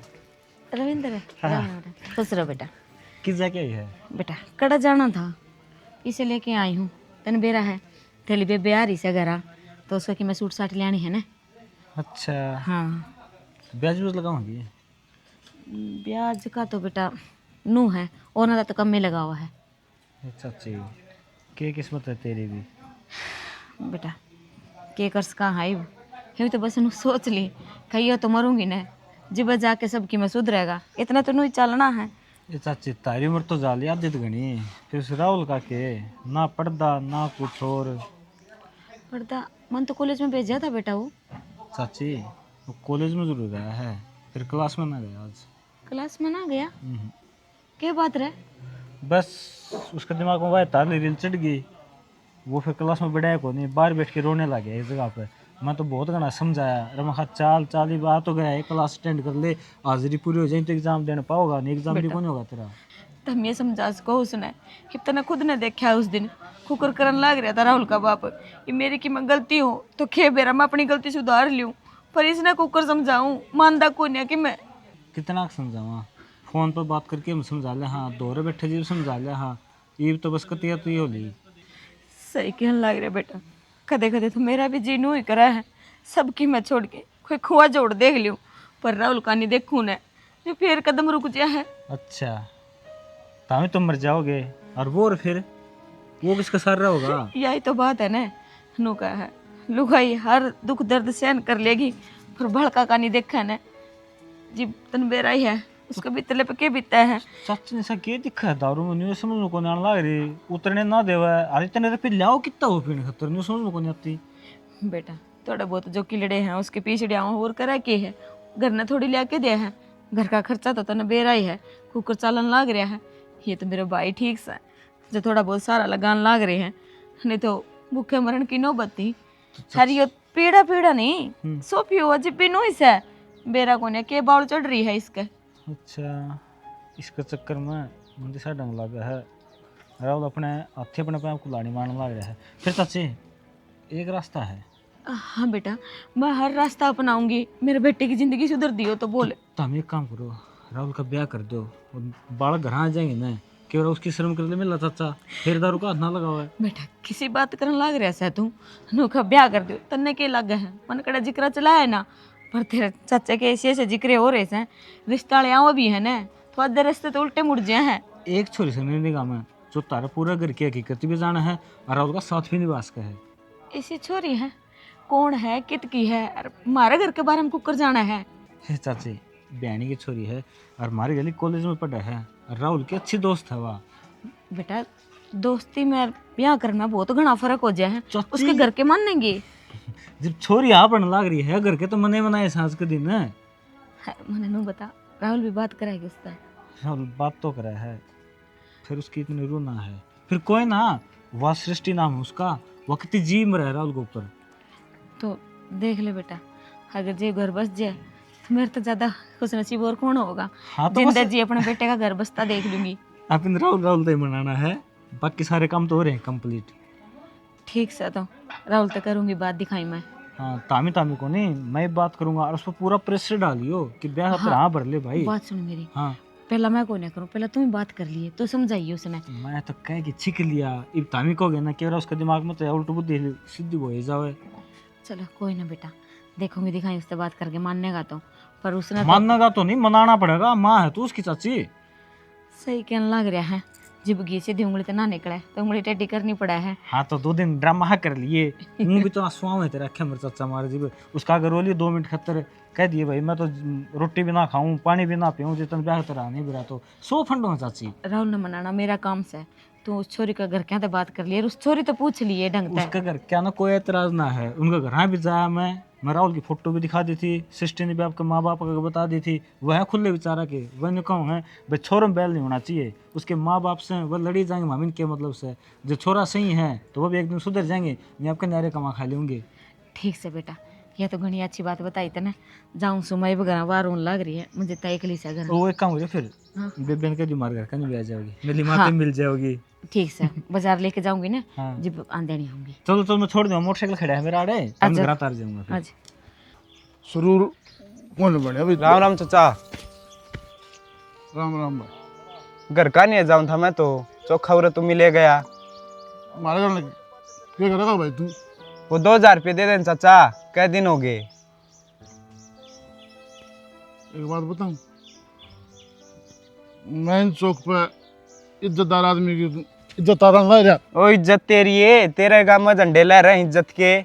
रविंद्र हाँ। राम राम। खुश रहो बेटा। किस जगह आई है? बेटा कड़ा जाना था, इसे लेके आई हूँ। तन बेरा है थैली बेबे आ रही से घर, तो उसको कि मैं सूट साट ले आनी है ना। अच्छा, हाँ ब्याज ब्याज लगाऊंगी। ब्याज का तो बेटा नू है, और ना तो कम में लगा हुआ है। चाची के किस्मत है तेरी भी। बेटा के कर्स कहाँ है ये तो बस नू सोच ली कहियो तो मरूंगी न, जिब जाके सबकी मैं सुधरेगा, इतना तो नू ही चलना है। ये चाची तारी उम्र तो जाली आदित गणी, फिर उस राहुल का के ना पढ़दा ना कुछ और। पढ़ता मन तो कॉलेज में भेजा था बेटा वो। चाची वो कॉलेज में जरूर गया है, फिर क्लास में ना गया आज। क्लास में ना गया? क्या बात रहे? बस उसके दिमाग में वह ताली रील चढ़ गई, वो फिर क्लास में बैठा को नहीं, बाहर बैठ के रोने लग गया इस जगह पे। मैं तो बहुत घना समझाया, रमा चाल चाल ही बात तो गया, क्लास अटेंड कर ले, हाजिरी पूरी हो जाए तो एग्जाम देने पाओगा, नहीं एग्जाम भी कौन होगा तेरा। तब ये समझा सको उसने कि तने खुद ने देखा उस दिन कुकर करन लग रहा था राहुल का बाप। ये मेरी की मैं गलती हो तो खे बेरा मैं अपनी गलती सुधार लूँ, पर इसने कुकर समझाऊं मानदा को नहीं कि मैं कितना समझावा, फोन पर बात करके हम समझा ले, हाँ दोरे बैठे जी समझा ले, हाँ ये तो बस कतिया तो ये हो ली। सही कहने लग रहा बेटा, कदे कदे तो मेरा भी जी नू ही करा है, सबकी मैं छोड़ के कोई खुआ जोड़ देख लूँ, पर राहुल का नहीं देखूँ ने जो फिर कदम रुक गया है। अच्छा तामे तुम मर जाओगे और वो फिर वो किसका सहारा होगा? यही तो बात है ना, नू का है लुगाई हर दुख दर्द सहन कर लेगी, पर भड़का का नहीं देखा ने जी तन बेरा ही है, उसके बीतले पे के बीता है। चाची ने सा के दिखा है दारू में, न्यू समझ में को नहीं लग रही, उतरने ना देवा अरे तने रुपये लाओ कितना हो पीने खतर, न्यू समझ में को नहीं आती। बेटा थोड़ा बहुत जो किलड़े हैं उसके पीछे डिया और करा के है, घर ने थोड़ी लिया के दिया है, घर का खर्चा तो तने बेरा ही है, कुकर चालन लाग रहा है। ये तो मेरे भाई ठीक सा जो थोड़ा बहुत सारा लगान लाग रहे हैं, नहीं तो भूखे मरण की नौबत थी। सारी यो पीड़ा पीड़ा नहीं सोफी हो अजी पिनो इसे बेरा कोने के बाल चढ़ रही है इसके। अच्छा इसके चक्कर में मुझे सा डंग लगा है, राहुल अपने हाथी अपने पैर को लानी मारने लग रहा है। फिर चाची एक रास्ता है। हाँ बेटा मैं हर रास्ता अपनाऊंगी, मेरे बेटे की जिंदगी सुधर दियो तो बोले। तो हम एक काम करो, राहुल का ब्याह कर दो, बालक घर आ जाएंगे ना, केवल उसकी शर्म कर ले मिला चाचा, फिर दारू का हाथ ना लगा हुआ है। बेटा किसी बात करने लग रहा है तू, नोखा ब्याह कर दो तन्ने के लग है, मन कड़ा जिक्र चला है ना, पर तेरे चाचा के ऐसे जिक्र हो रहे हैं, रिश्ता वो भी है ना, तो आधे रास्ते तो उल्टे मुड़ जाए हैं। एक छोरी से नहीं निगाह में जो तारा पूरा घर की हकीकत भी जाना है और राहुल का साथ भी निवास का है। ऐसी छोरी है कौन है कित की है, हमारे घर के बारे में कुकर जाना है। हे चाची बयानी की छोरी है और हमारी गली कॉलेज में पढ़ा है, और राहुल की अच्छी दोस्त है वह। बेटा दोस्ती में ब्याह करना बहुत घना फर्क हो जाए है, चाची। उसके घर के मानेंगे। जब छोरी आ पढ़ने लग रही है घर के तो मने मनाए सांस के दिन है। मैंने नू बता राहुल भी बात कराएगी उसका। राहुल बात तो करा है, फिर उसकी इतनी रोना है। फिर कोई ना, वह सृष्टि नाम है उसका, वह कितनी जी में रह राहुल के ऊपर। तो देख ले बेटा, अगर जे घर बस जाए तो मेरे तो ज्यादा खुश नसीब और कौन होगा। हाँ तो जिंदा बस जी अपने बेटे का घर बसता देख लूंगी। आप इन राहुल राहुल तो ही मनाना है, बाकी सारे काम तो हो रहे हैं कंप्लीट। ठीक से तो राहुल तो करूंगी, बात दिखाई मैं। हाँ तामी तामी को नहीं, मैं बात करूंगा और उस पर पूरा प्रेशर डालियो कि ब्याह पर हाँ भर ले भाई। बात सुन मेरी, हाँ पहला मैं को ना करूं, पहला तुम बात कर लिए तो समझाइए उसने। मैं तो कह के छिक लिया, अब तामी कहोगे ना कि उसका दिमाग में तो उल्टी बुद्धि सीधी हो ही जावे। चलो कोई ना बेटा, देखूंगी दिखाई उससे बात करके, मानने तो, पर उसने तो मानने तो नहीं, मनाना पड़ेगा, माँ है तू उसकी चाची। सही कहने लग रहा है, जब घी सीधी उंगली तो ना निकले तो उंगली टेढ़ी करनी पड़ा है। हाँ तो 2 दिन ड्रामा कर लिए, मुंह भी तो आंसुओं है तेरा, रखे मेरे चाचा मारे जी। उसका अगर रोली 2 मिनट खतर कह दिए भाई मैं तो रोटी भी ना खाऊं, पानी भी ना पीऊं, जितना ब्याह तेरा नहीं बिरा तो 100 फंड हो चाची। राहुल ने मनाना मेरा काम से, तो उस छोरी का घर क्या तो बात कर लिए, उस छोरी तो पूछ लिए ढंग से। उसका घर क्या ना कोई एतराज ना है, उनका घर हाँ भी जाया मैं राहुल की फोटो भी दिखा दी थी, सिस्टर ने भी आपके माँ बाप को बता दी थी, वह है खुले विचारा के, वह नहीं कहूँ है भाई छोरों में बैल नहीं होना चाहिए, उसके माँ बाप से वह लड़ी जाएंगे मामिन के मतलब से, जो छोरा सही है तो वह भी एक दिन सुधर जाएंगे, मैं आपके नारे कमा खा लूँगी। ठीक से बेटा, यह तो घनी अच्छी बात बताई तने। जाऊँ सुमाई वगैरह वार लग रही है मुझे, तयकली से घर। वो एक काम हो जाए फिर, हाँ। बेबेन के जुमार घर का नहीं भी आ जाओगी, मेरी हाँ। माते मिल जाओगी। ठीक से बाजार लेके जाऊंगी ना, हाँ। जब आंधेड़ी होंगी। चलो चलो मैं छोड़ दूंगा, मोटरसाइकिल खड़ा है मेरा आड़े, मैं अच्छा। घर तार जाऊंगा फिर। आज सुरूर कौन बने अभी? राम राम चाचा। राम राम भाई। घर का नहीं जाऊं था मैं तो, चोखा उरे तुम मिले गया। मारे करने क्या करेगा भाई तू? वो 2000 रुपये दे दें चाचा, कै दिन हो गए। एक बात बताऊं, मैन चौक पे इज्जतदार आदमी की इज्जतदार ना रहा। ओ इज्जत तेरी है, तेरे गांव में झंडे लह रहे हैं इज्जत के।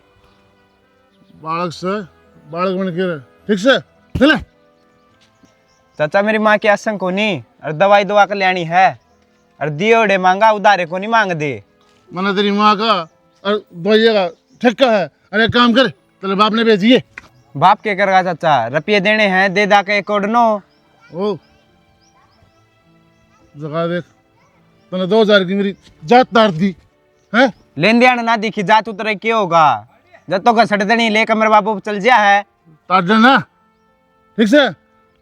बालक से बालक बन के रहे, ठीक से चले। चाचा मेरी माँ की आसन को नहीं, और दवाई दवा कर लेनी है, और दियोड़े मांगा उधारे को नहीं मांग दे। मैंने तेरी माँ का और दवाइया का ठेका है। अरे काम कर, तेरे बाप ने भेजिए। बाप के करेगा चाचा, रुपये देने हैं दे दा के कोडनो। ओ जगह देख, तूने 2000 की मेरी जात तार दी है। लेन देन ना दिखी जात उतरे क्या होगा, जब तो घसट देनी लेकर मेरे बाबू चल जा है। तार देना ठीक से,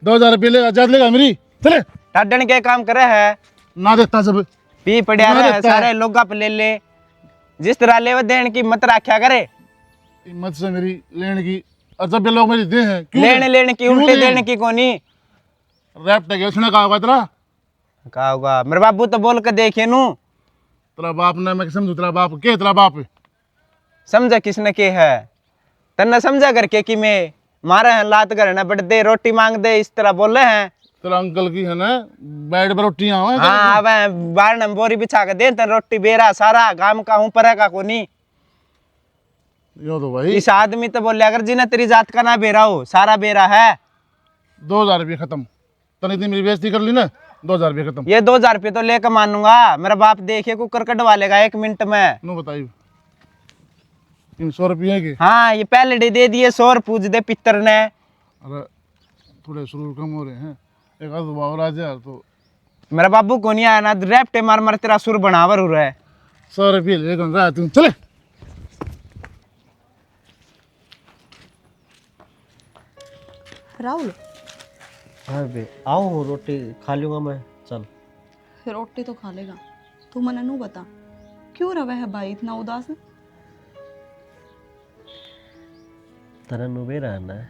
2000 रुपये लेगा, जात लेगा मेरी, चले। टाडन के काम करे है, ना देता सब पी पड़िया ना रहे देता है। सारे लोग आप ले ले, जिस तरह ले देन की मत रखा करे। हिम्मत से मेरी लेने की, और जब ये लोग मेरी दे हैं लेने लेने की उल्टे देने की कोनी। रैप टैग उसने कहा होगा तेरा, कहा होगा मेरे बाबू तो बोल के देखे नू। तेरा बाप ने, मैं समझू तेरा बाप के, तेरा बाप है। समझा किसने के है, तन्ने समझा करके कि मैं मारे हैं लात घर ना बढ़ दे रोटी मांग दे, इस तरह बोले हैं। तेरा अंकल की है ना बेड पर रोटियां हैं। हाँ अब बार न बोरी बिछा के दे तन रोटी बेरा सारा गांव का हूँ पर का कोनी। यो तो भाई इस आदमी तो बोले अगर जिन्हें तेरी जात का ना बेरा हो, सारा बेरा है। 2000 रुपये खत्म, तने इतनी मेरी बेइज्जती कर ली ना, 2000 रुपये खत्म। ये 2000 रुपये तो लेकर मानूंगा, मेरा बाप देखे कुकर कटवा लेगा 1 मिनट में। नो बताइए 300 रुपये के। हाँ ये पहले दे दिए 100 पूछ दे पितर ने। अरे थोड़े सुरूर कम हो रहे हैं, एक आध और आ जाए तो। मेरा बाबू को नहीं आया ना, रैप्टे मार मार तेरा सुर बनावर हो रहा है। 100 रुपये लेकर रहा तू, चले। राहुल हाँ बे आओ, रोटी खा लूँगा मैं, चल। रोटी तो खा लेगा, तू मने नू बता क्यों रहा है भाई इतना उदास? तरह नुबे रहना है,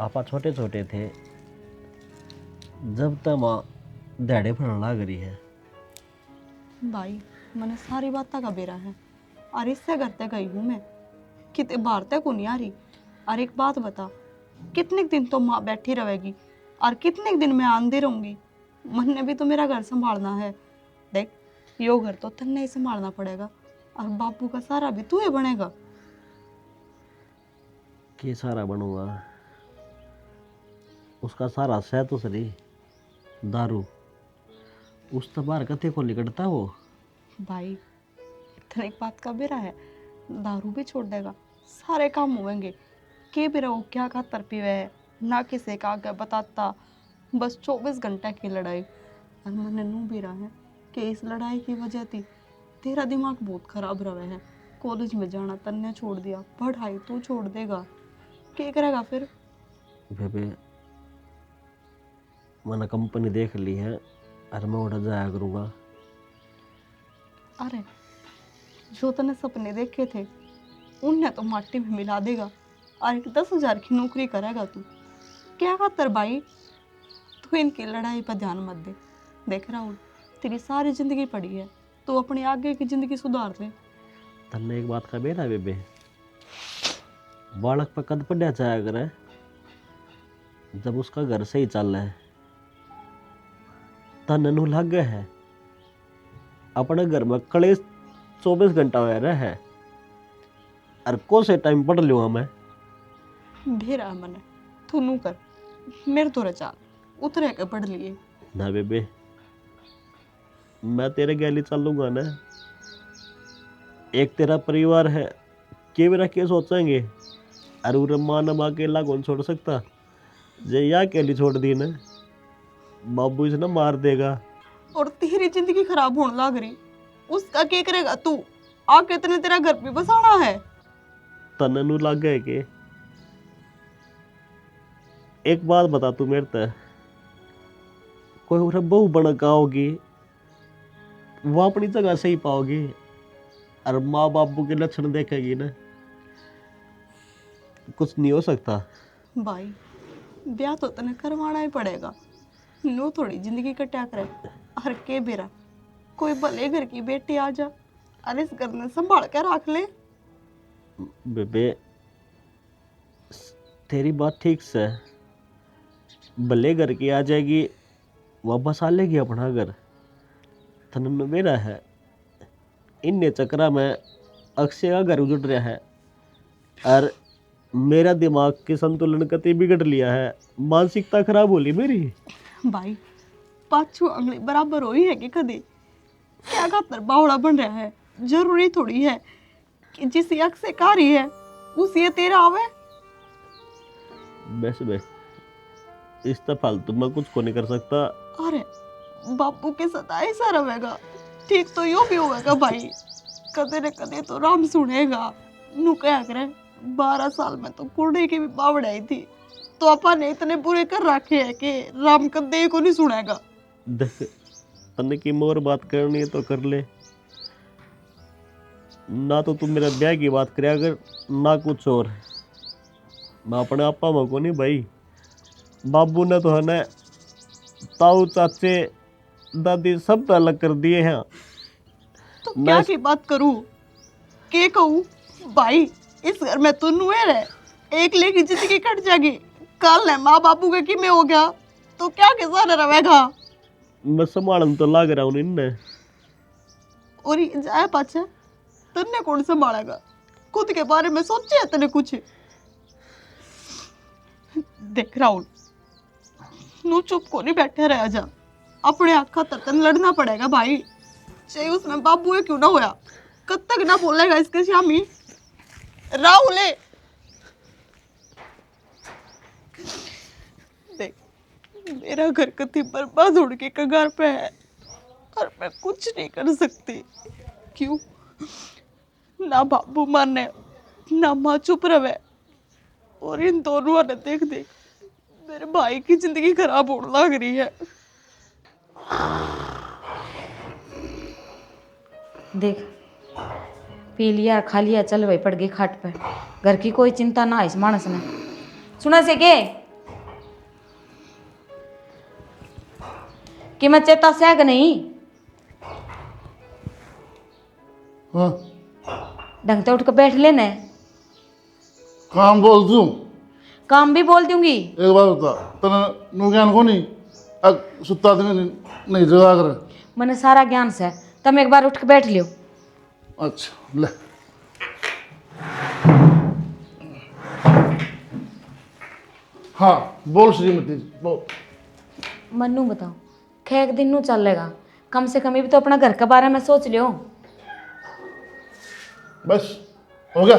आपा छोटे छोटे थे जब तक माँ दहाड़े फड़न लग रही है। भाई मैंने सारी बात का बेरा है, और इससे करते गई हूँ मैं, कितने बारते को नहीं आ रही। और एक बात बता, कितने दिन तो माँ बैठी रहेगी और कितने दिन मैं आंधी रहूंगी? मन ने भी तो मेरा घर संभालना है। देख यो घर तो तन्ने ही संभालना पड़ेगा, और बापू का सारा भी तू ही बनेगा। के सारा बनूंगा, उसका सारा सह तो सरी दारू, उस तो बाहर कथे को निकलता वो। भाई इतना एक बात का बेरा है, दारू भी छोड़ देगा, सारे काम होंगे। के बेरा वो क्या खातर पीवे है, ना किसी का आगे बताता, बस 24 घंटे की लड़ाई। और मन नू बेरा है कि इस लड़ाई की वजह थी तेरा दिमाग बहुत खराब रहा है। कॉलेज में जाना तन्ने छोड़ दिया, पढ़ाई तू छोड़ देगा, क्या करेगा फिर? बेबे मैंने कंपनी देख ली है और मैं उड़ जाया करूँगा। अरे जो तने सपने देखे थे उन्हें तो माटी में मिला देगा और एक 10,000 की नौकरी करेगा तू। क्या खातर भाई? तू इनकी लड़ाई पर ध्यान मत दे। देख राहुल, तेरी सारी जिंदगी पड़ी है, तू अपनी आगे की जिंदगी सुधार ले। तन्ने एक बात का बेना बेबे, बालक पर कद पड़ा जाया करे जब उसका घर सही चल रहा है। तन नु लग गया है अपने घर में कलेश 24 घंटा हो रहा है और कौन से टाइम पढ़ लूँगा मैं। भेरा मन तू नू कर, मेरे तो चाल उतरे के पढ़ लिए ना बेबे, मैं तेरे गैली चलूंगा ना। एक तेरा परिवार है, के मेरा क्या सोचेंगे? अरे उरे माँ न माँ अकेला कौन छोड़ सकता? जे या अकेली छोड़ दी ना, बाबू इसे ना मार देगा। और तेरी जिंदगी खराब होने लग रही, उसका क्या करेगा तू? आके तने तेरा घर भी बसाना है। तन नु लग गए के एक बात बता तू मेरे ते, कोई उरे बहू बन का होगी वो अपनी जगह सही पाओगी और माँ बापू के लक्षण देखेगी ना, कुछ नहीं हो सकता। भाई ब्याह तो तने करवाना ही पड़ेगा, नो थोड़ी जिंदगी कट्या करे। हर के बेरा कोई भले घर की बेटी आ जा और इस घर ने संभाल कर रख ले। बेबे तेरी बात ठीक से, भले घर की आ जाएगी वह बसा लेगी अपना घर। तन मेरा है इन चक्रा में अक्षय का घर उजड़ रहा है और मेरा दिमाग के संतुलन कति बिगड़ लिया है, मानसिकता खराब हो ली मेरी। भाई पाछू अंगली बराबर हुई है कि कदी? क्या खातर बावड़ा बन रहा है? जरूरी थोड़ी है कि जिस यक से कारी है उस ये तेरा आवे। बस बे इस तो फालतू मैं कुछ को नहीं कर सकता। अरे बापू के साथ ऐसा रहेगा ठीक तो यो भी होगा भाई, कदे न कदे तो राम सुनेगा। नू क्या करे 12 साल में तो कुर्डे की भी बावड़ाई थी, तो अपन ने इतने बुरे कर रखे है कि राम कदे को नहीं सुनेगा। देख तन्ने की मोर बात करनी है तो कर ले, ना तो तू मेरा ब्याह की बात करे अगर ना कुछ और। मैं अपने आपा में को नहीं भाई, बाबू ने तो है ना ताऊ चाचे दादी सब तो अलग कर दिए हैं। तो क्या मैं- की बात करूं, के कहूं? भाई इस घर में तू नुएर है, एक लेकी जिंदगी कट जाएगी। कल है माँ बापू के कि में हो गया तो क्या के सारे रहेगा? मैं संभालन तो लाग रहा हूँ इनने। और ये जाए पाछे तन्ने कौन संभालेगा? खुद के बारे में सोचे है तने कुछ? देख राहुल, नू चुप को नहीं बैठे रह जा, अपने आखा तन लड़ना पड़ेगा भाई, चाहे उसमें बाबू है क्यों ना होया। कब तक ना बोलेगा इसके शामी? राहुल देख मेरा घर कति बर्बाद होने के कगार पे है और मैं कुछ नहीं कर सकती। क्यों? ना बाबू माने ना माँ चुप रहे, और इन दोनों ने देख देख मेरे भाई की जिंदगी खराब होने लग रही है। देख पी लिया खा लिया, चल भाई पड़ गई खाट पे। घर की कोई चिंता ना इस मानस ने। सुना से के कि मैं चेता सहग नहीं। हाँ ढंग से उठ कर बैठ लेना। काम बोल दूँ? काम भी बोल दूंगी। एक बार बता, तने नु ज्ञान को नहीं अग सुता दिन नहीं जगा कर। मैंने सारा ज्ञान से, तुम एक बार उठ के बैठ लियो। अच्छा ले हाँ बोल श्रीमती जी बोल। मन्नू बताओ खेक दिन नू चलेगा, कम से कम भी तो अपना घर के बारे में सोच लियो। बस हो गया।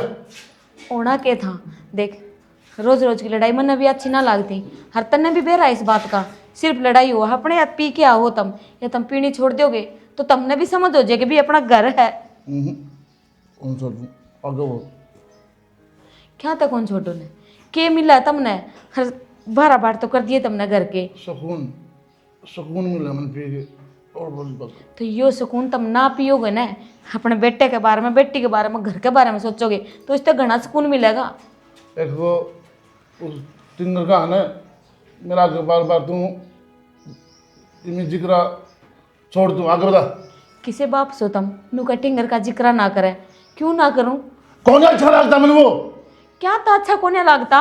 होना के था? देख रोज रोज की लड़ाई मन भी अच्छी ना लगती। हर तन्ने भी बेरा इस बात का सिर्फ लड़ाई हुआ अपने हाथ पी के आओ तुम, या तुम पीनी छोड़ दोगे तो तुमने भी समझ हो जाएगी भी अपना घर है। कौन सा आगे वो क्या तक कौन छोटो ने के मिला तुमने, हर 12 बार तो कर दिए तुमने घर के। सुकून सुकून मिला मन पी के और बड़ी बात। तो यो सुकून तुम ना पियोगे ना, अपने बेटे के बारे में, बेटी के बारे में, घर के बारे में सोचोगे तो इससे घना सुकून मिलेगा। एक वो उस टिंगर का है ना, मेरा के बार बार तू इमें जिक्र छोड़ तू आगे बता। किसे बाप सो तुम नू का टिंगर का जिक्र ना करे, क्यों ना करूं? कौन अच्छा लगता मैंने वो क्या तो अच्छा कोने लगता।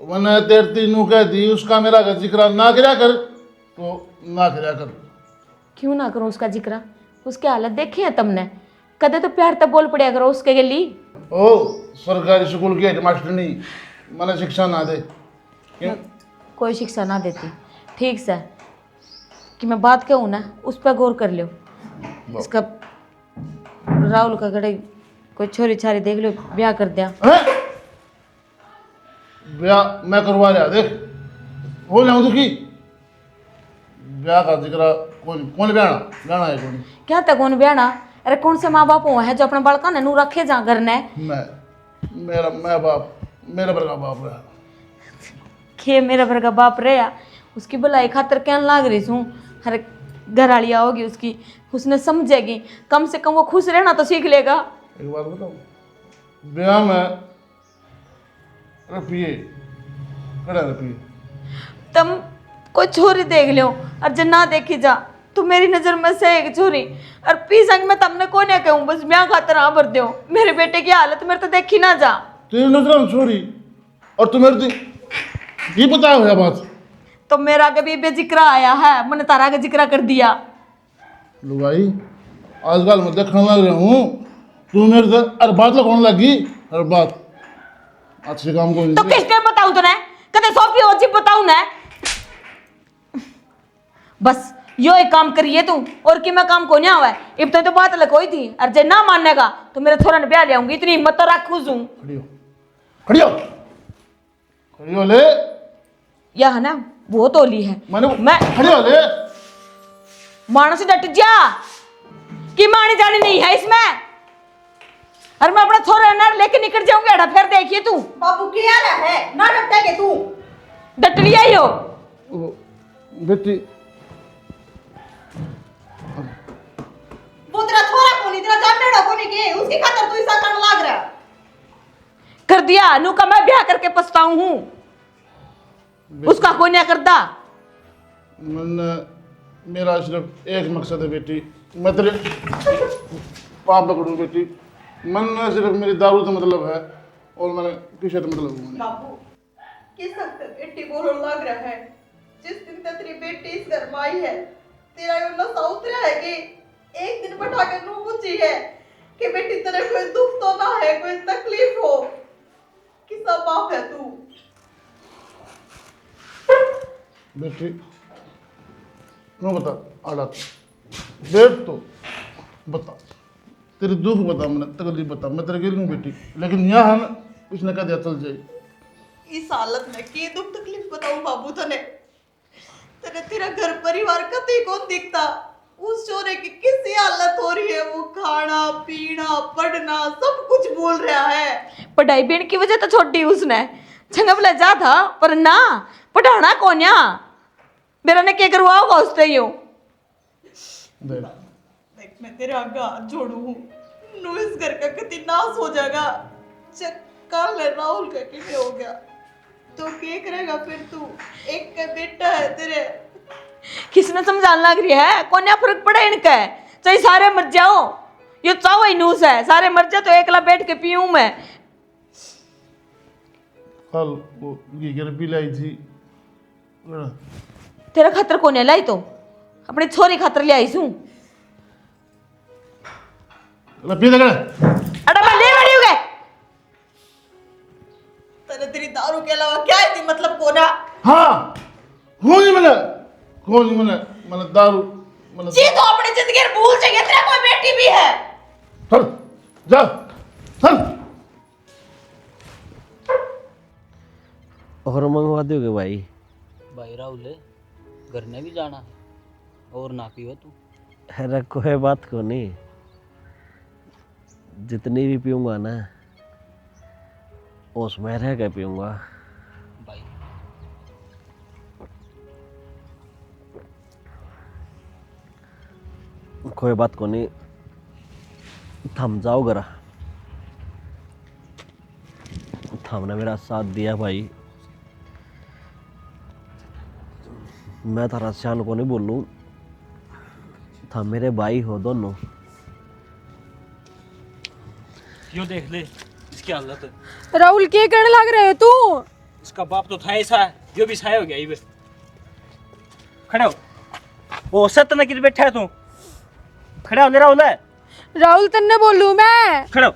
मैंने तेरती नू कह दी उसका मेरा का जिक्र ना कराया कर तो ना कराया कर। क्यों ना करूं उसका जिक्र? उसकी हालत देखी है तुमने? कदे तो प्यार तब बोल पड़े करो उसके गली। ओ सरकारी स्कूल की हेडमास्टर नहीं मैंने शिक्षा ना दे क्यों? कोई शिक्षा ना देती, ठीक से कि मैं बात कहूँ ना उस पर गौर कर लो। इसका राहुल का गड़े कोई छोरी छारी देख लो, ब्याह कर दिया। हैं? ब्याह मैं करवा लिया देख हो जाऊँ दुखी। ब्याह का जिक्र कौन कौन ब्याह है कौन? क्या तक कौन ब्याह? अरे कौन से माँ बाप हुआ है जो अपने बालका ने नू रखे जा घर ने? मैं बाप मेरा बड़का बाप रहा। खे मेरा भर का बाप रहा, उसकी भलाई खातर कहन लाग रही हूँ। हर घर वाली आओगी उसकी, उसने समझेगी, कम से कम वो खुश रहना तो सीख लेगा। एक बात बताओ, ब्याह में रुपये कड़ा रुपये तुम कोई छोरी देख लो और जब ना देखी जा तो मेरी नजर में से एक छोरी और पी संग में तुमने को नहीं कहूँ, बस ब्याह खातर हाँ भर दो। मेरे बेटे की हालत मेरे तो देखी ना जा। तेरी नजर में छोरी और तू मेरे ये बता हुआ बात। तो मेरा कभी बेजिक्रा आया है, मैंने तारा का जिक्र कर दिया। लुगाई आजकल मैं देखने लग रहा हूँ तू मेरे से हर बात लगाने लगी, हर बात अच्छे काम को तो किस टाइम बताऊँ तूने? कदे सोफी होची बताऊँ ना? बस यो एक काम करिए तू, और कि मैं काम को नहीं आवा है। इब तो बात लकोई थी और जे ना मानेगा तो मेरे थोड़ा ने ब्याह ले आऊंगी, इतनी हिम्मत तो रखूं। खड़ी हो खड़ी हो खड़ी हो ले। यह है ना बहुत ओली है। मैं खड़ी हो ले। मानो से डट जा कि मानी जानी नहीं है इसमें। और मैं अपना छोरा ना लेके निकल जाऊंगी अड़ा, फिर देखिए तू। बाबू क्या रहा है ना डटेगे तू? डट लिया ही हो बेटी वो तेरा छोरा कोनी, तेरा जाटेड़ा कोनी के उसकी खातर तू ऐसा करने लग रहा। कर दिया नू का मैं ब्याह करके पछताऊं हूं, उसका कोई नहीं करता। मैंने मेरा सिर्फ एक मकसद है बेटी, मैं तेरे पाँव पकड़ूं बेटी। मन में सिर्फ मेरी दारू से मतलब है और मैंने किसी से मतलब नहीं। बाबू किस हद तक बेटी बोलने लग रहा है? जिस दिन तक तेरी बेटी इस घर में आई है तेरा यो नशा उतरा है कि एक दिन बैठा के नू पूछी है कि बेटी तेरे कोई दुख तो ना है, कोई तकलीफ हो? किसा बाप है तू? बेटी क्यों बता आड़ा देख तो बता तेरे दुख बता, मैंने तकलीफ बता, मैं तेरे गिर लूँ बेटी, लेकिन यहाँ हम उसने कह दिया चल जाए। इस हालत में की दुख तकलीफ बताऊं बाबू तने? तेरे तेरा घर परिवार कतई कौन दिखता? उस छोरे की किसी हालत हो रही है, वो खाना पीना पढ़ना सब कुछ भूल रहा है। पढ़ाई बीन की वजह तो छोड़ी उसने, छंगबला जा था पर ना पढ़ाना कोन्या मेरा ने क्या करवा होगा उससे यूं। देख देख मैं तेरे आगे हाथ जोड़ू हूँ, नु इस घर का कति नाश हो जाएगा। कल राहुल का किसे हो गया तो क्या करेगा फिर तू? एक का बेटा है तेरे। किसने समझाने लग रही है? कोन्या फर्क पड़ा इनका? चाहे सारे मर जाओ, ये चाहो ही नूस है, सारे मर जाओ तो एकला बैठ के पीऊं मैं। कल वो ये घर भी लाई थी तेरा खातर कोने लाई तो अपनी छोरी खातर ले आई हूं। पी दे अड़ा मैं ले बड़ी हो गए तेरे तेरी दारू के अलावा क्या है थी मतलब कोना? हाँ कौन मैंने दारू मैंने जी तो अपनी जिंदगी भूल जाइए, तेरा कोई बेटी भी है। चल जा चल। और मंगवा दोगे भाई? भाई राहुल घर ने भी जाना है और ना पियो तू। अरे कोई बात को नहीं, जितनी भी पीऊंगा ना उसमें रह के पीऊंगा। भाई कोई बात को नहीं, थम जाओ जरा। थमने मेरा साथ दिया भाई, मैं तारा श्यान को नहीं बोलूं, थम मेरे भाई हो दोनों। क्यों देख ले इसकी हालत। राहुल क्या करने लग रहे हो तू? उसका बाप तो था ऐसा है, जो भी सहाय हो गया ये। खड़े हो, वो सत न किस बैठा है तू। खड़ा हो ले राहुल है। राहुल तन्ने बोलूं मैं? खड़े हो।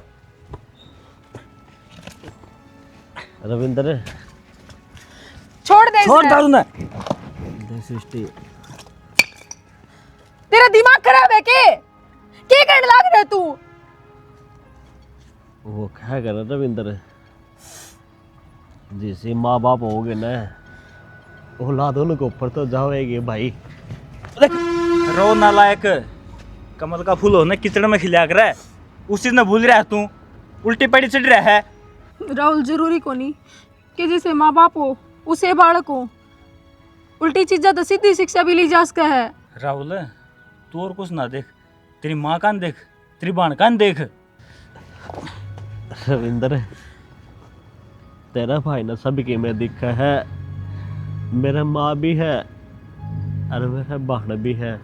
रविंद्र छोड़ दे छोड़ इसे। दारू ना। सृष्टि, तेरा दिमाग खराब है क्या करने लग रहे तू? वो क्या कर रविंद्र, जैसे माँ बाप हो गए ना, औलाद उनके ऊपर तो जाओगे भाई। देख रो नालायक, कमल का फूल होने कीचड़ में खिला कर है, उस चीज में भूल रहा है तू, उल्टी पड़ी चढ़ रहा है। राहुल जरूरी को नहीं कि जैसे माँ बाप हो उसे बालक हो, उल्टी चीजा तो सीधी शिक्षा भी ली जा सकता है। राहुल तू और कुछ ना देख, तेरी माँ कान देख, तेरी बहन कान देख। रविंद्र तेरा भाई ना सबके में दिखा है, मेरा माँ भी है और मेरा बहन भी है।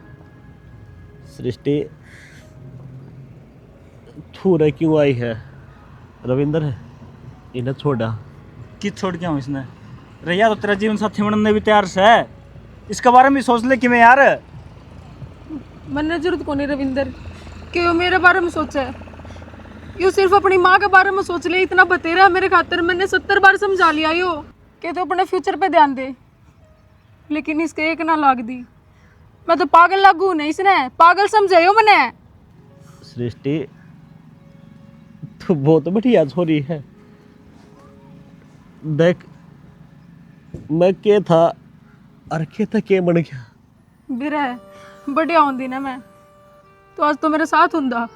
सृष्टि थूरे क्यों आई है? रविंद्र इन्हें छोड़ा। किस छोड़ के हूँ इसने? रैया तो तेरा जीवन साथी बनने भी तैयार से है, इसके बारे में सोच ले कि मैं यार। मैंने जरूरत को नहीं रविंदर कि वो मेरे बारे में सोचे, यू सिर्फ अपनी माँ के बारे में सोच ले। इतना बतेरा मेरे खातिर मैंने 70 बार समझा लिया यो कि तो अपने फ्यूचर पे ध्यान दे, लेकिन इसके एक ना लाग दी। मैं तो पागल लागू नहीं, इसने पागल समझायो मैंने। सृष्टि तू बहुत बढ़िया छोरी है। देख मैं के था और के था के बन गया। बिरा बढ़िया होंदी ना मैं तो आज तो मेरे साथ हुंदा,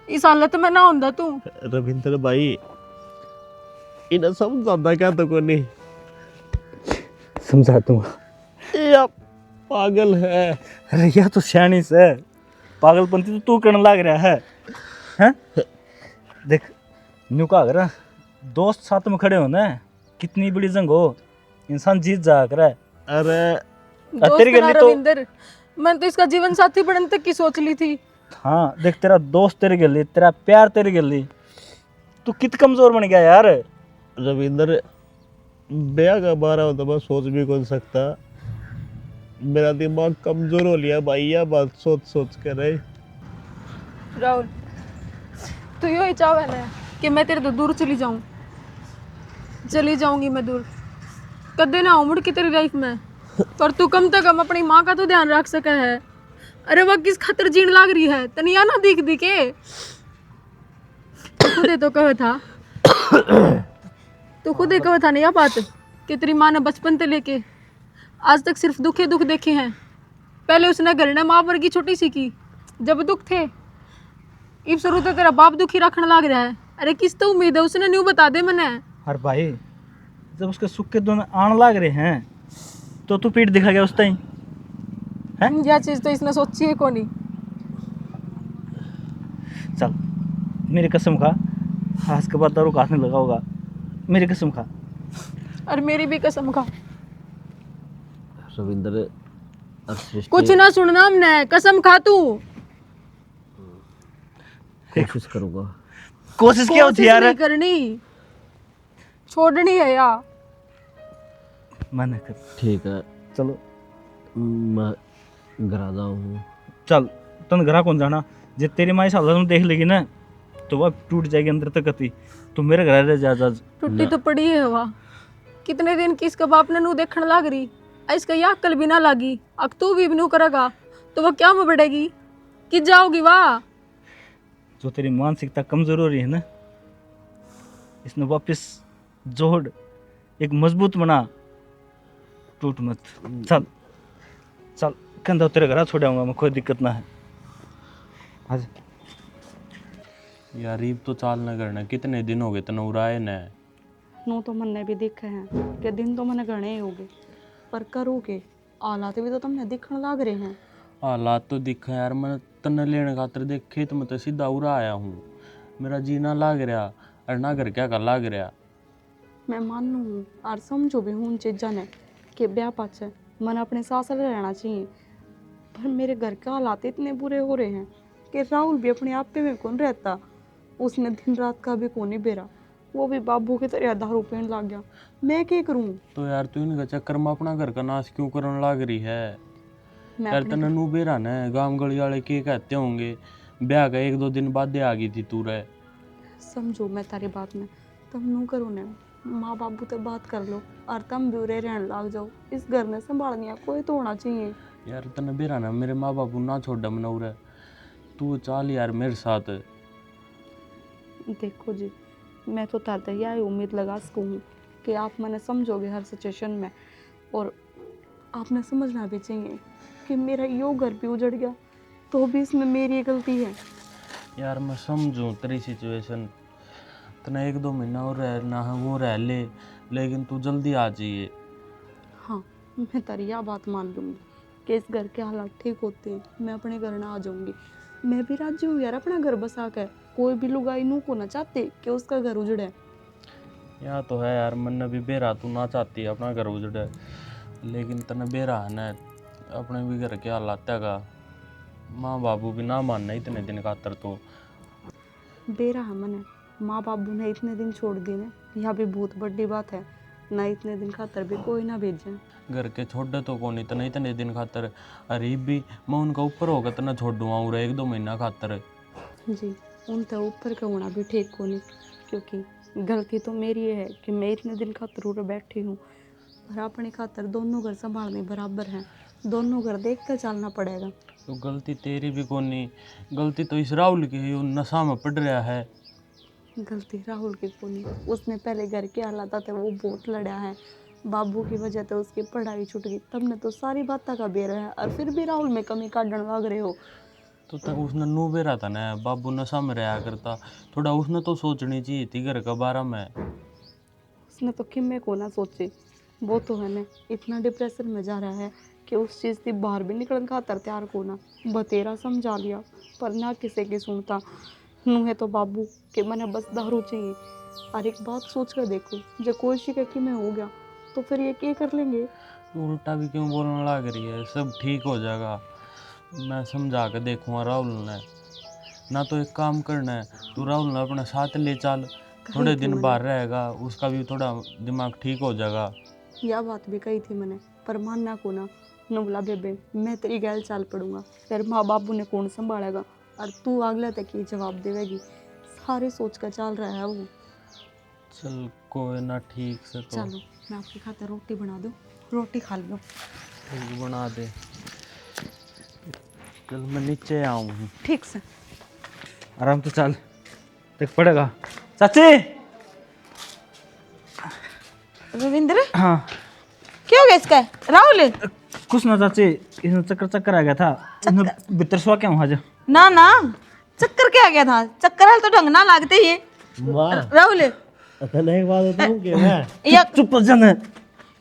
इस हालत में ना हुंदा तू। रविंद्र भाई इन्हें समझाता क्या तो को नहीं समझा तू। ये पागल है। रैया तो सियानी से, पागलपंती तो तू करने लग रहा है हैं? देख न्यू का अगर दोस्त साथ में खड़े हो ना, कितनी बड़ी जंग हो इंसान जीत जा कर। अरे दोस्त तेरी ना गली तो रविंदर, मैंने तो इसका जीवन साथी बनने तक की सोच ली थी। हाँ देख तेरा दोस्त तेरी गली, तेरा प्यार तेरी गली, तू कित कमजोर बन गया यार। रविंद्र ब्याह का बारा हो तो मैं सोच भी कौन सकता, मेरा दिमाग कमजोर हो लिया भाई, यह बात सोच सोच कर रहे। राहुल तू यो ही चाह ना कि मैं तेरे तो दूर चली जाऊं, चली जाऊंगी मैं दूर, कदे ना मुड़ के तेरी लाइफ में, पर तू कम से कम अपनी माँ का तो ध्यान रख सका है। अरे वह किस खातिर जीण लाग रही है, तनिया ना दिख दी के तू खुदे तो कहा था, तू खुदे कहा था ना यह बात कि तेरी माँ ने बचपन से लेके आज तक सिर्फ दुखे दुख देखे हैं। पहले उसने घर ने माँ वर्गी छोटी सी की जब दुख थे, इब शुरू तो तेरा बाप दुखी रखने लग रहा है। अरे किस तो उम्मीद है उसने न्यू बता दे मैंने। और भाई जब उसके सुख के दोनों आने लग रहे हैं तो तू पीठ दिखा गया उस टाइम हैं? यह चीज तो इसने सोची है को नहीं। चल मेरी कसम खा, आज के बाद दारू का हाथ नहीं लगा होगा, मेरी कसम खा। और मेरी भी कसम खा, रविंद्र और सृष्टि कुछ ना सुनना हमने, कसम खा तू। कोशिश करूंगा। कोशिश क्या होती कोशिश यार? नहीं करनी, छोड़नी है यार। मैंने कर ठीक है चलो मैं घर आ जाऊँ। चल तन घरा कौन जाना, जे तेरी माँ इस हालत में देख लेगी ना तो वह टूट जाएगी अंदर तक कती। तू मेरे घर रह जा। टुट्टी तो पड़ी है हवा, कितने दिन की इसका बाप ने नू देखने लग रही, इसका यह अक्ल भी ना लागी, अब तू भी नू करेगा तो वह क्या में बढ़ेगी कि जाओगी वाह। जो तेरी मानसिकता कमजोर हो रही है ना, इसने वापस जोड़, एक मजबूत बना, टूट मत। चल चल कहता तेरे घर छोड़ आऊंगा मैं, कोई दिक्कत ना है। आज यार रीब तो चाल न करना, कितने दिन हो गए तनौराए न। नू तो मैंने भी देखे हैं कि दिन तो मैंने गणे ही हो गए, पर करोगे हालात भी तो तुमने दिखने लग रहे हैं। हालात तो दिखा यार, मैं तन लेने खातर देख खेत में तो सीधा उड़ा आया हूँ। मेरा जीना लाग रहा और ना घर क्या का लाग रहा। मैं मानू हूँ और समझो भी हूँ उन चीज़ों ने कि ब्याह पाछे मन अपने सास में रहना चाहिए, पर मेरे घर के हालात इतने बुरे हो रहे हैं कि राहुल भी अपने आप पे में कौन रहता। उसने दिन रात का भी कौन नहीं बेरा, वो भी बाबू की तरह दारू पीने लग गया। मैं क्या करूँ? तो यार तू इनका चक्कर में अपना घर का नाश क्यों करने लाग रही है? मैं यार अपने तने नू बेरा न गांव गली वाले के कहते होंगे, ब्याह का 1-2 दिन बाद आ गई थी तू रे। समझो मैं तारी बात में, तुम नू करो न माँ बाबू से बात कर लो और तुम भी उरे रहने लग जाओ। इस घर ने संभालने कोई तो होना चाहिए। यार तने बेरा न मेरे माँ बापू ना छोड़ मना रे, तू चाल यार मेरे साथ। देखो जी, मैं तो ताते यही उम्मीद लगा सकूँ कि आप मैंने समझोगे हर सिचुएशन में, और आपने समझना भी चाहिए कि मेरा यो घर भी उजड़ गया तो भी इसमें मेरी गलती है। यार मैं समझूं तेरी सिचुएशन, तना 1-2 महीना और रहना है वो रह ले, लेकिन तू जल्दी आ जाइए। हाँ, मैं तारी यह बात मान लूँगी कि इस घर के हालात ठीक होते हैं, मैं अपने घर ना आ जाऊँगी। मैं भी राजी हूँ यार अपना घर बसा कर, कोई भी लुगाई नू को ना चाहते कि उसका घर उजड़े। यहाँ तो है यार, मन भी बेरा तू ना चाहती है अपना घर उजड़े, लेकिन तने बेरा है न अपने भी घर के हालात का। माँ बाबू भी ना मानना इतने दिन खातर तो। बेरा है मने, माँ बाबू ने इतने दिन छोड़ दिए ना, यह भी बहुत बड़ी बात है ना। इतने दिन खातर भी कोई ना भेजे घर के छोड़े तो कौन इतने इतने दिन खातर। अरे भी मैं उनका ऊपर होगा तना छोड़ू आऊँ 1-2 महीना खातर। जी। उन तो ऊपर का होना भी ठीक को नहीं, क्योंकि गलती तो मेरी है कि मैं इतने दिन खातर उरे बैठी हूँ, और अपनी खातर दोनों घर संभालने बराबर हैं, दोनों घर देख कर चलना पड़ेगा। तो गलती तेरी भी कौन नहीं, गलती तो इस राहुल की है, वो नशा में पड़ रहा है। गलती राहुल की को नहीं, उसने पहले घर के हालात थे वो बहुत लड़ा है, बाबू की वजह से उसकी पढ़ाई छूट गई, तब ने तो सारी बातें का बेरा है, और फिर भी राहुल में कमी काटने लग रहे हो। तो तक उसने नू बेरा था ना, बाबू नशा में रहा करता, थोड़ा उसने तो सोचनी चाहिए थी घर का बारे में। उसने तो किम्मे को ना सोचे, वो तो है ना इतना डिप्रेशन में जा रहा है कि उस चीज़ से बाहर भी निकलने खातर तैयार को ना बतेरा समझा लिया, पर ना किसी की सुनता। नू है तो बाबू के मैंने बस दारू चाहिए। और एक बात सोच कर देखो, जब कोई शिकायत में हो गया तो फिर ये क्या कर लेंगे? उल्टा भी क्यों बोलने लग रही है, सब ठीक हो जाएगा। मैं समझा के देखूँगा राहुल ने। ना तो एक काम करना है, तू राहुल ने अपने साथ ले चल, थोड़े दिन बाहर रहेगा, उसका भी थोड़ा दिमाग ठीक हो जाएगा। यह बात भी कही थी मैंने, पर मानना को ना। बोला बेबे मैं तेरी गैल चाल पड़ूंगा, फिर माँ बाबू ने कौन संभालेगा, और तू अगले तक ये जवाब देवेगी। सारे सोच कर चल रहा है वो। चल कोई ना, ठीक से तो चलो मैं आपके खातिर रोटी बना दूँ, रोटी खा लो। ठीक बना दे। चल मैं नीचे आऊँ। ठीक से आराम से चल, देख पड़ेगा। चाची। रविंद्र हाँ क्या हो गया इसका? राहुल कुछ ना चाची, इसमें चक्कर आ गया था, इसमें भीतर सो क्या हूँ आज। ना ना, चक्कर क्या आ गया था? चक्कर हाल तो ढंग ना लागते ही। माँ राहुल तने एक बात बताऊँ कि मैं या चुप हो जाना।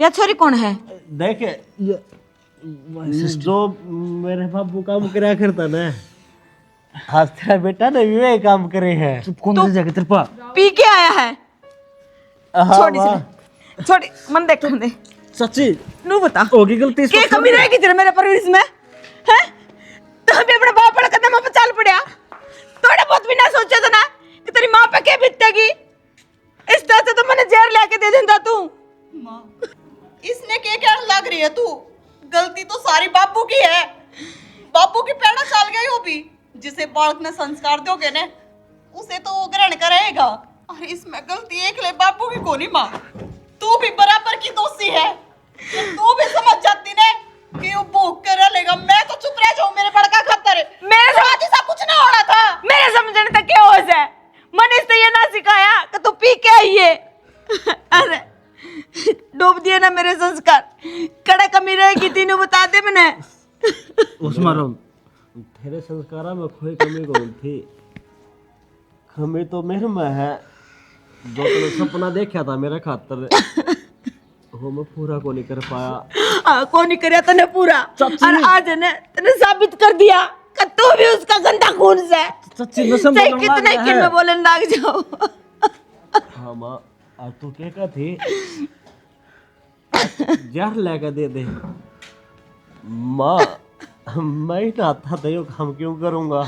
या छोरी कौन है? देख जो मेरे बाबू काम करा करता ना, आज तेरा बेटा ने भी वही काम करे हैं। चुप कौन ले जाके तेरे पा। पी के आया है? हाँ, छोड़ी माँ। से छोड़ी, मन देख दे। चाची नू बता होगी गलती के कमी रहेगी तेरे मेरे परवरिश में हैं? तो भी अपने बाप पर कदम पे चल पड़या, थोड़ा बहुत भी ना सोचा था ना कि तेरी माँ पे क्या बीतेगी? इस तरह से तो मैंने जहर लेके दे देता तू। माँ इसने क्या क्या लग रही है तू? गलती तो सारी बाबू की है, बाबू की पैड़ा चाल गई हो भी। जिसे बालक ने संस्कार दोगे ने उसे तो वो ग्रहण करेगा, और इसमें गलती एक ले बाबू की कोनी। माँ तू भी बराबर की दोषी है, तू भी समझ जाती ने कि वो भूख कर लेगा। मैं तो चुप रह जाऊं, मेरे बड़का खतर मेरे आज ऐसा कुछ ना होना था। मेरे समझने तक क्या होश है? मैंने इससे ये ना सिखाया कि तू पी के आई है। अरे डूब दिए ना मेरे संस्कार, कड़ा कमी रहेगी तीनों बता दे मैंने। उसमें राहुल तेरे संस्कारा में कोई कमी कौन थी? कमी तो मेरे में है। जो तूने सपना देखा था मेरे खातर, वो मैं पूरा को नहीं कर पाया। कौन नहीं करे तने पूरा, और आज ने तने साबित कर दिया कि तू भी उसका गंदा खून से। सच्ची कसम चाहे बोलने कितने लग किन गया में बोलने लग जाओ। हाँ माँ, आज तू क्या कहा थी? जहर लेकर दे दे माँ। मैं ही चाहता था, यो काम क्यों करूँगा?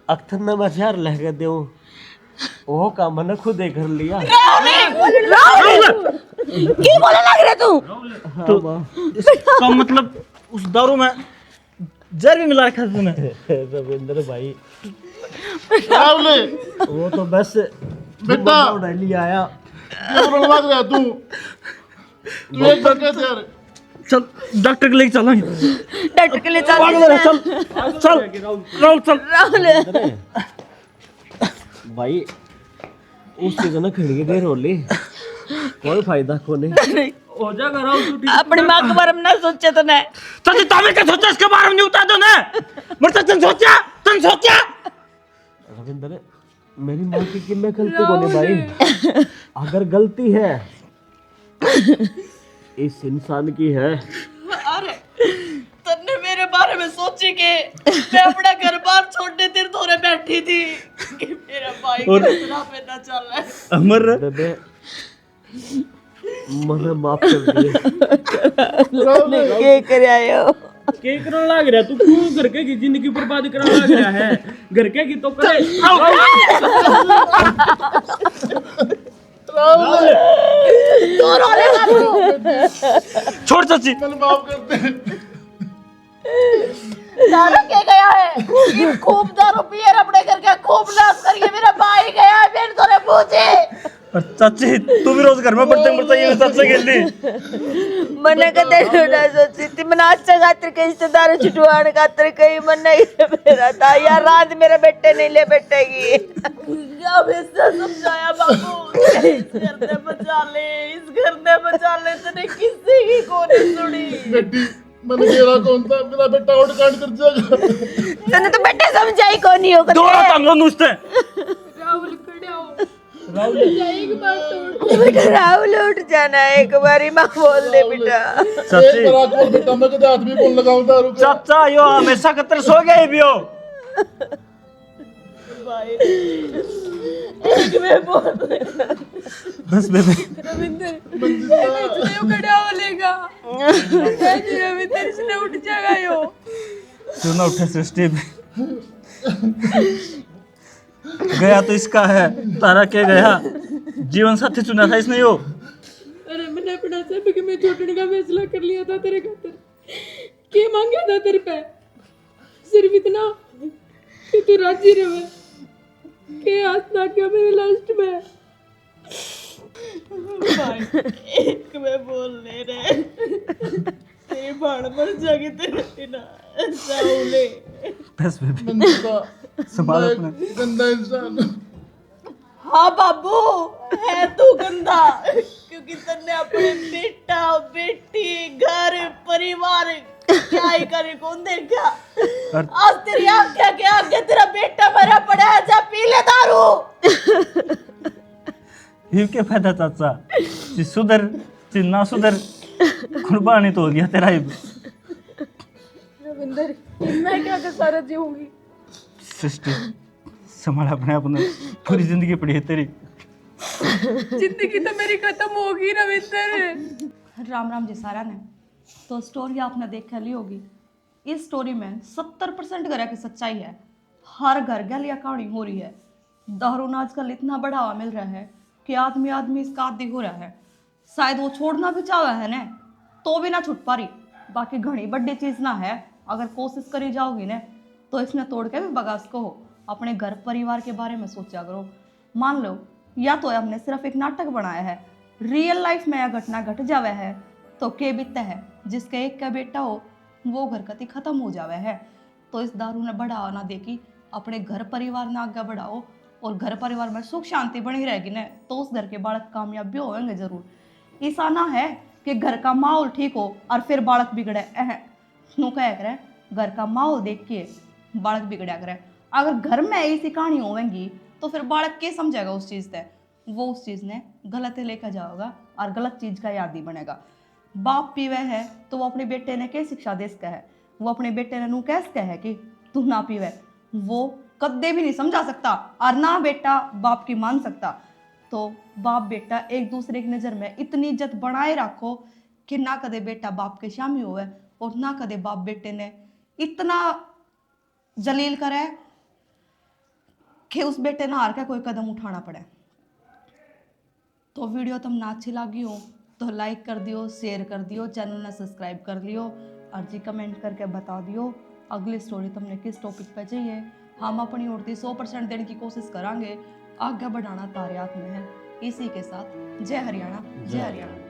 अख्तर ने मैं जहर लेकर दूँ, वो काम मैंने खुद ही कर लिया। क्यों बोलने लग रहे तू? तो इसका मतलब उस दारू में जहर भी मिला रखा था तूने? रविंद्र भाई, राहुल वो तो बस बेटा ले आया। क्यों बोलने लग रहा तू? तू एक बार कहते यार, चल डॉक्टर के लेके चल। डॉक्टर के लिए चल। चल चल राहुल चल। राहुल भाई उस चीज ना खड़ी देर हो ली, कोई फायदा को नहीं। हो जाएगा राहुल तू ठीक। अपनी माँ के बारे में ना सोचे तो नहीं। चाची तामे क्या सोचा इसके बारे में नहीं उतार दो ना। मरता तन सोचा। रविंद्र, मेरी माँ की किन्ने गलती को नहीं भाई। अगर गलती है इस इंसान की है। अरे तन्ने मेरे बारे में सोची के मैं अपना घर बार छोड़ने तेरे थोड़े बैठी थी कि मेरा भाई कितना पे ना चल रहा है। अमर बेबे, मुझे माफ कर दिए। क्या करे आयो? के करने लग रहा तू? क्यों घर के की जिंदगी बर्बाद करने लग रहा है? घर के की तो करे। छोड़ चाची। मैंने माफ कर दे। दारू के गया है, ये खूब दारू पिए अपने घर का खूब नाश करके मेरा भाई गया है, मेरे तोरे पूछे। और चाची तू भी रोज घर में पड़ते मरता ये चाचा खेलती। मने कदे ना सोची थी, मना अच्छा खातिर कहीं से दारू छुटवाने खातिर कहीं मन नहीं मेरा था यार। रात मेरे बेटे नहीं ले बैठेगी। जब इससे समझाया बाबू इस घर ने बचा ले, इस घर ने बचा ले, तूने किसी की को नहीं सुनी। बेटी मैंने मेरा कौन था? मेरा बेटा आउट कांड कर जाएगा। तूने तो बेटे समझाई कौन नहीं होगा। दो टांगों नुस्ते। राहुल खड़े हो, राहुल एक बार तोड़। बेटा राहुल उठ जाना है, एक बारी माँ बोल दे बेटा। चाची एक बार आज बोल बेटा, मैं कदे हाथ भी कौन लगाऊं दारू का? चाचा यो हमेशा कतर सो गए भी हो। एक मैं बोल बस बेबे रविंद्र इसने खड़ा हो लेगा। रविंद्र इसने उठ जाएगा यो। तू ना उठे सृष्टि गया तो इसका है, तारा के गया जीवन साथी चुना था इसने यो। अरे मैंने अपना सब कि मैं छोड़ने का फैसला कर लिया था तेरे खातिर। क्या मांगा था तेरे पे? सिर्फ इतना कि तू राजी रहे के आज ना क्या मेरे लास्ट में। भाई एक मैं बोल ले रहे तेरी बाण मर जाएगी तेरे बिना साउले। बस बेबी बंदा संभाल मैं अपने। गंदा इंसान हूं। हाँ बाबू है तू गंदा, क्योंकि तन्ने अपने बेटा बेटी घर परिवार क्या ही करे कौन देखा। आज तेरी आंखें के आगे तेरा बेटा मरा पड़ा है, जा पी ले दारू। ये क्या फायदा चाचा? ची सुधर ची ना सुधर, कुर्बानी तो हो गया तेरा ही। रविंदर मैं क्या कर सारा जीऊंगी। सृष्टि संभाल अपने आप ने, पूरी जिंदगी पड़ी है तेरी। जिंदगी तो मेरी खत्म होगी रविंदर। राम राम जी सारा ने तो स्टोरी आपने देख ली होगी। इस स्टोरी में 70% घर की सच्चाई है। हर घर गलिया कहानी हो रही है। दारू ने आजकल इतना बढ़ावा मिल रहा है कि आदमी आदमी इसका आदी हो रहा है। शायद वो छोड़ना भी चाहे है ना तो भी ना छूट पा रही। बाकी घनी बड़ी चीज़ ना है, अगर कोशिश करी जाओगी ना तो इसने तोड़ के भी बगा सको हो। अपने घर परिवार के बारे में सोचा करो। मान लो या तो हमने सिर्फ एक नाटक बनाया है, रियल लाइफ में यह घटना घट जावे है तो के बीतते है जिसके एक का बेटा हो वो घर कति खत्म हो जावे है। तो इस दारू ने बढ़ावा ना देखी, अपने घर परिवार ने आगे बढ़ाओ और घर परिवार में सुख शांति बनी रहेगी ना तो उस घर के बालक कामयाब भी होंगे जरूर। ऐसा ना है कि घर का माहौल ठीक हो और फिर बालक बिगड़े। नु कह करे घर का माहौल देख के बालक बिगड़ा करे। अगर घर में ऐसी कहानी होवेंगी तो फिर बालक क्या समझेगा उस चीज़ से, वो उस चीज़ ने गलत लेकर जाएगा और गलत चीज़ का यादी बनेगा। बाप पीवे है तो वो अपने बेटे ने क्या शिक्षा दे सका है, वो अपने बेटे ने नू कह सका है कि तू ना पीवे, वो कदे भी नहीं समझा सकता और ना बेटा बाप की मान सकता। तो बाप बेटा एक दूसरे की नज़र में इतनी इज्जत बनाए रखो कि ना कदे बेटा बाप के शामी होवे और ना कदे बाप बेटे ने इतना जलील करे कि उस बेटे ने हार के कोई कदम उठाना पड़े। तो वीडियो तुमने अच्छी लगी हो तो लाइक कर दियो, शेयर कर दियो, चैनल ने सब्सक्राइब कर लियो और जी कमेंट करके बता दियो अगली स्टोरी तुमने किस टॉपिक पे चाहिए। हम अपनी ओर से 100% देने की कोशिश करेंगे, आगे बढ़ाना तारे हाथ में है। इसी के साथ जय हरियाणा, जय हरियाणा।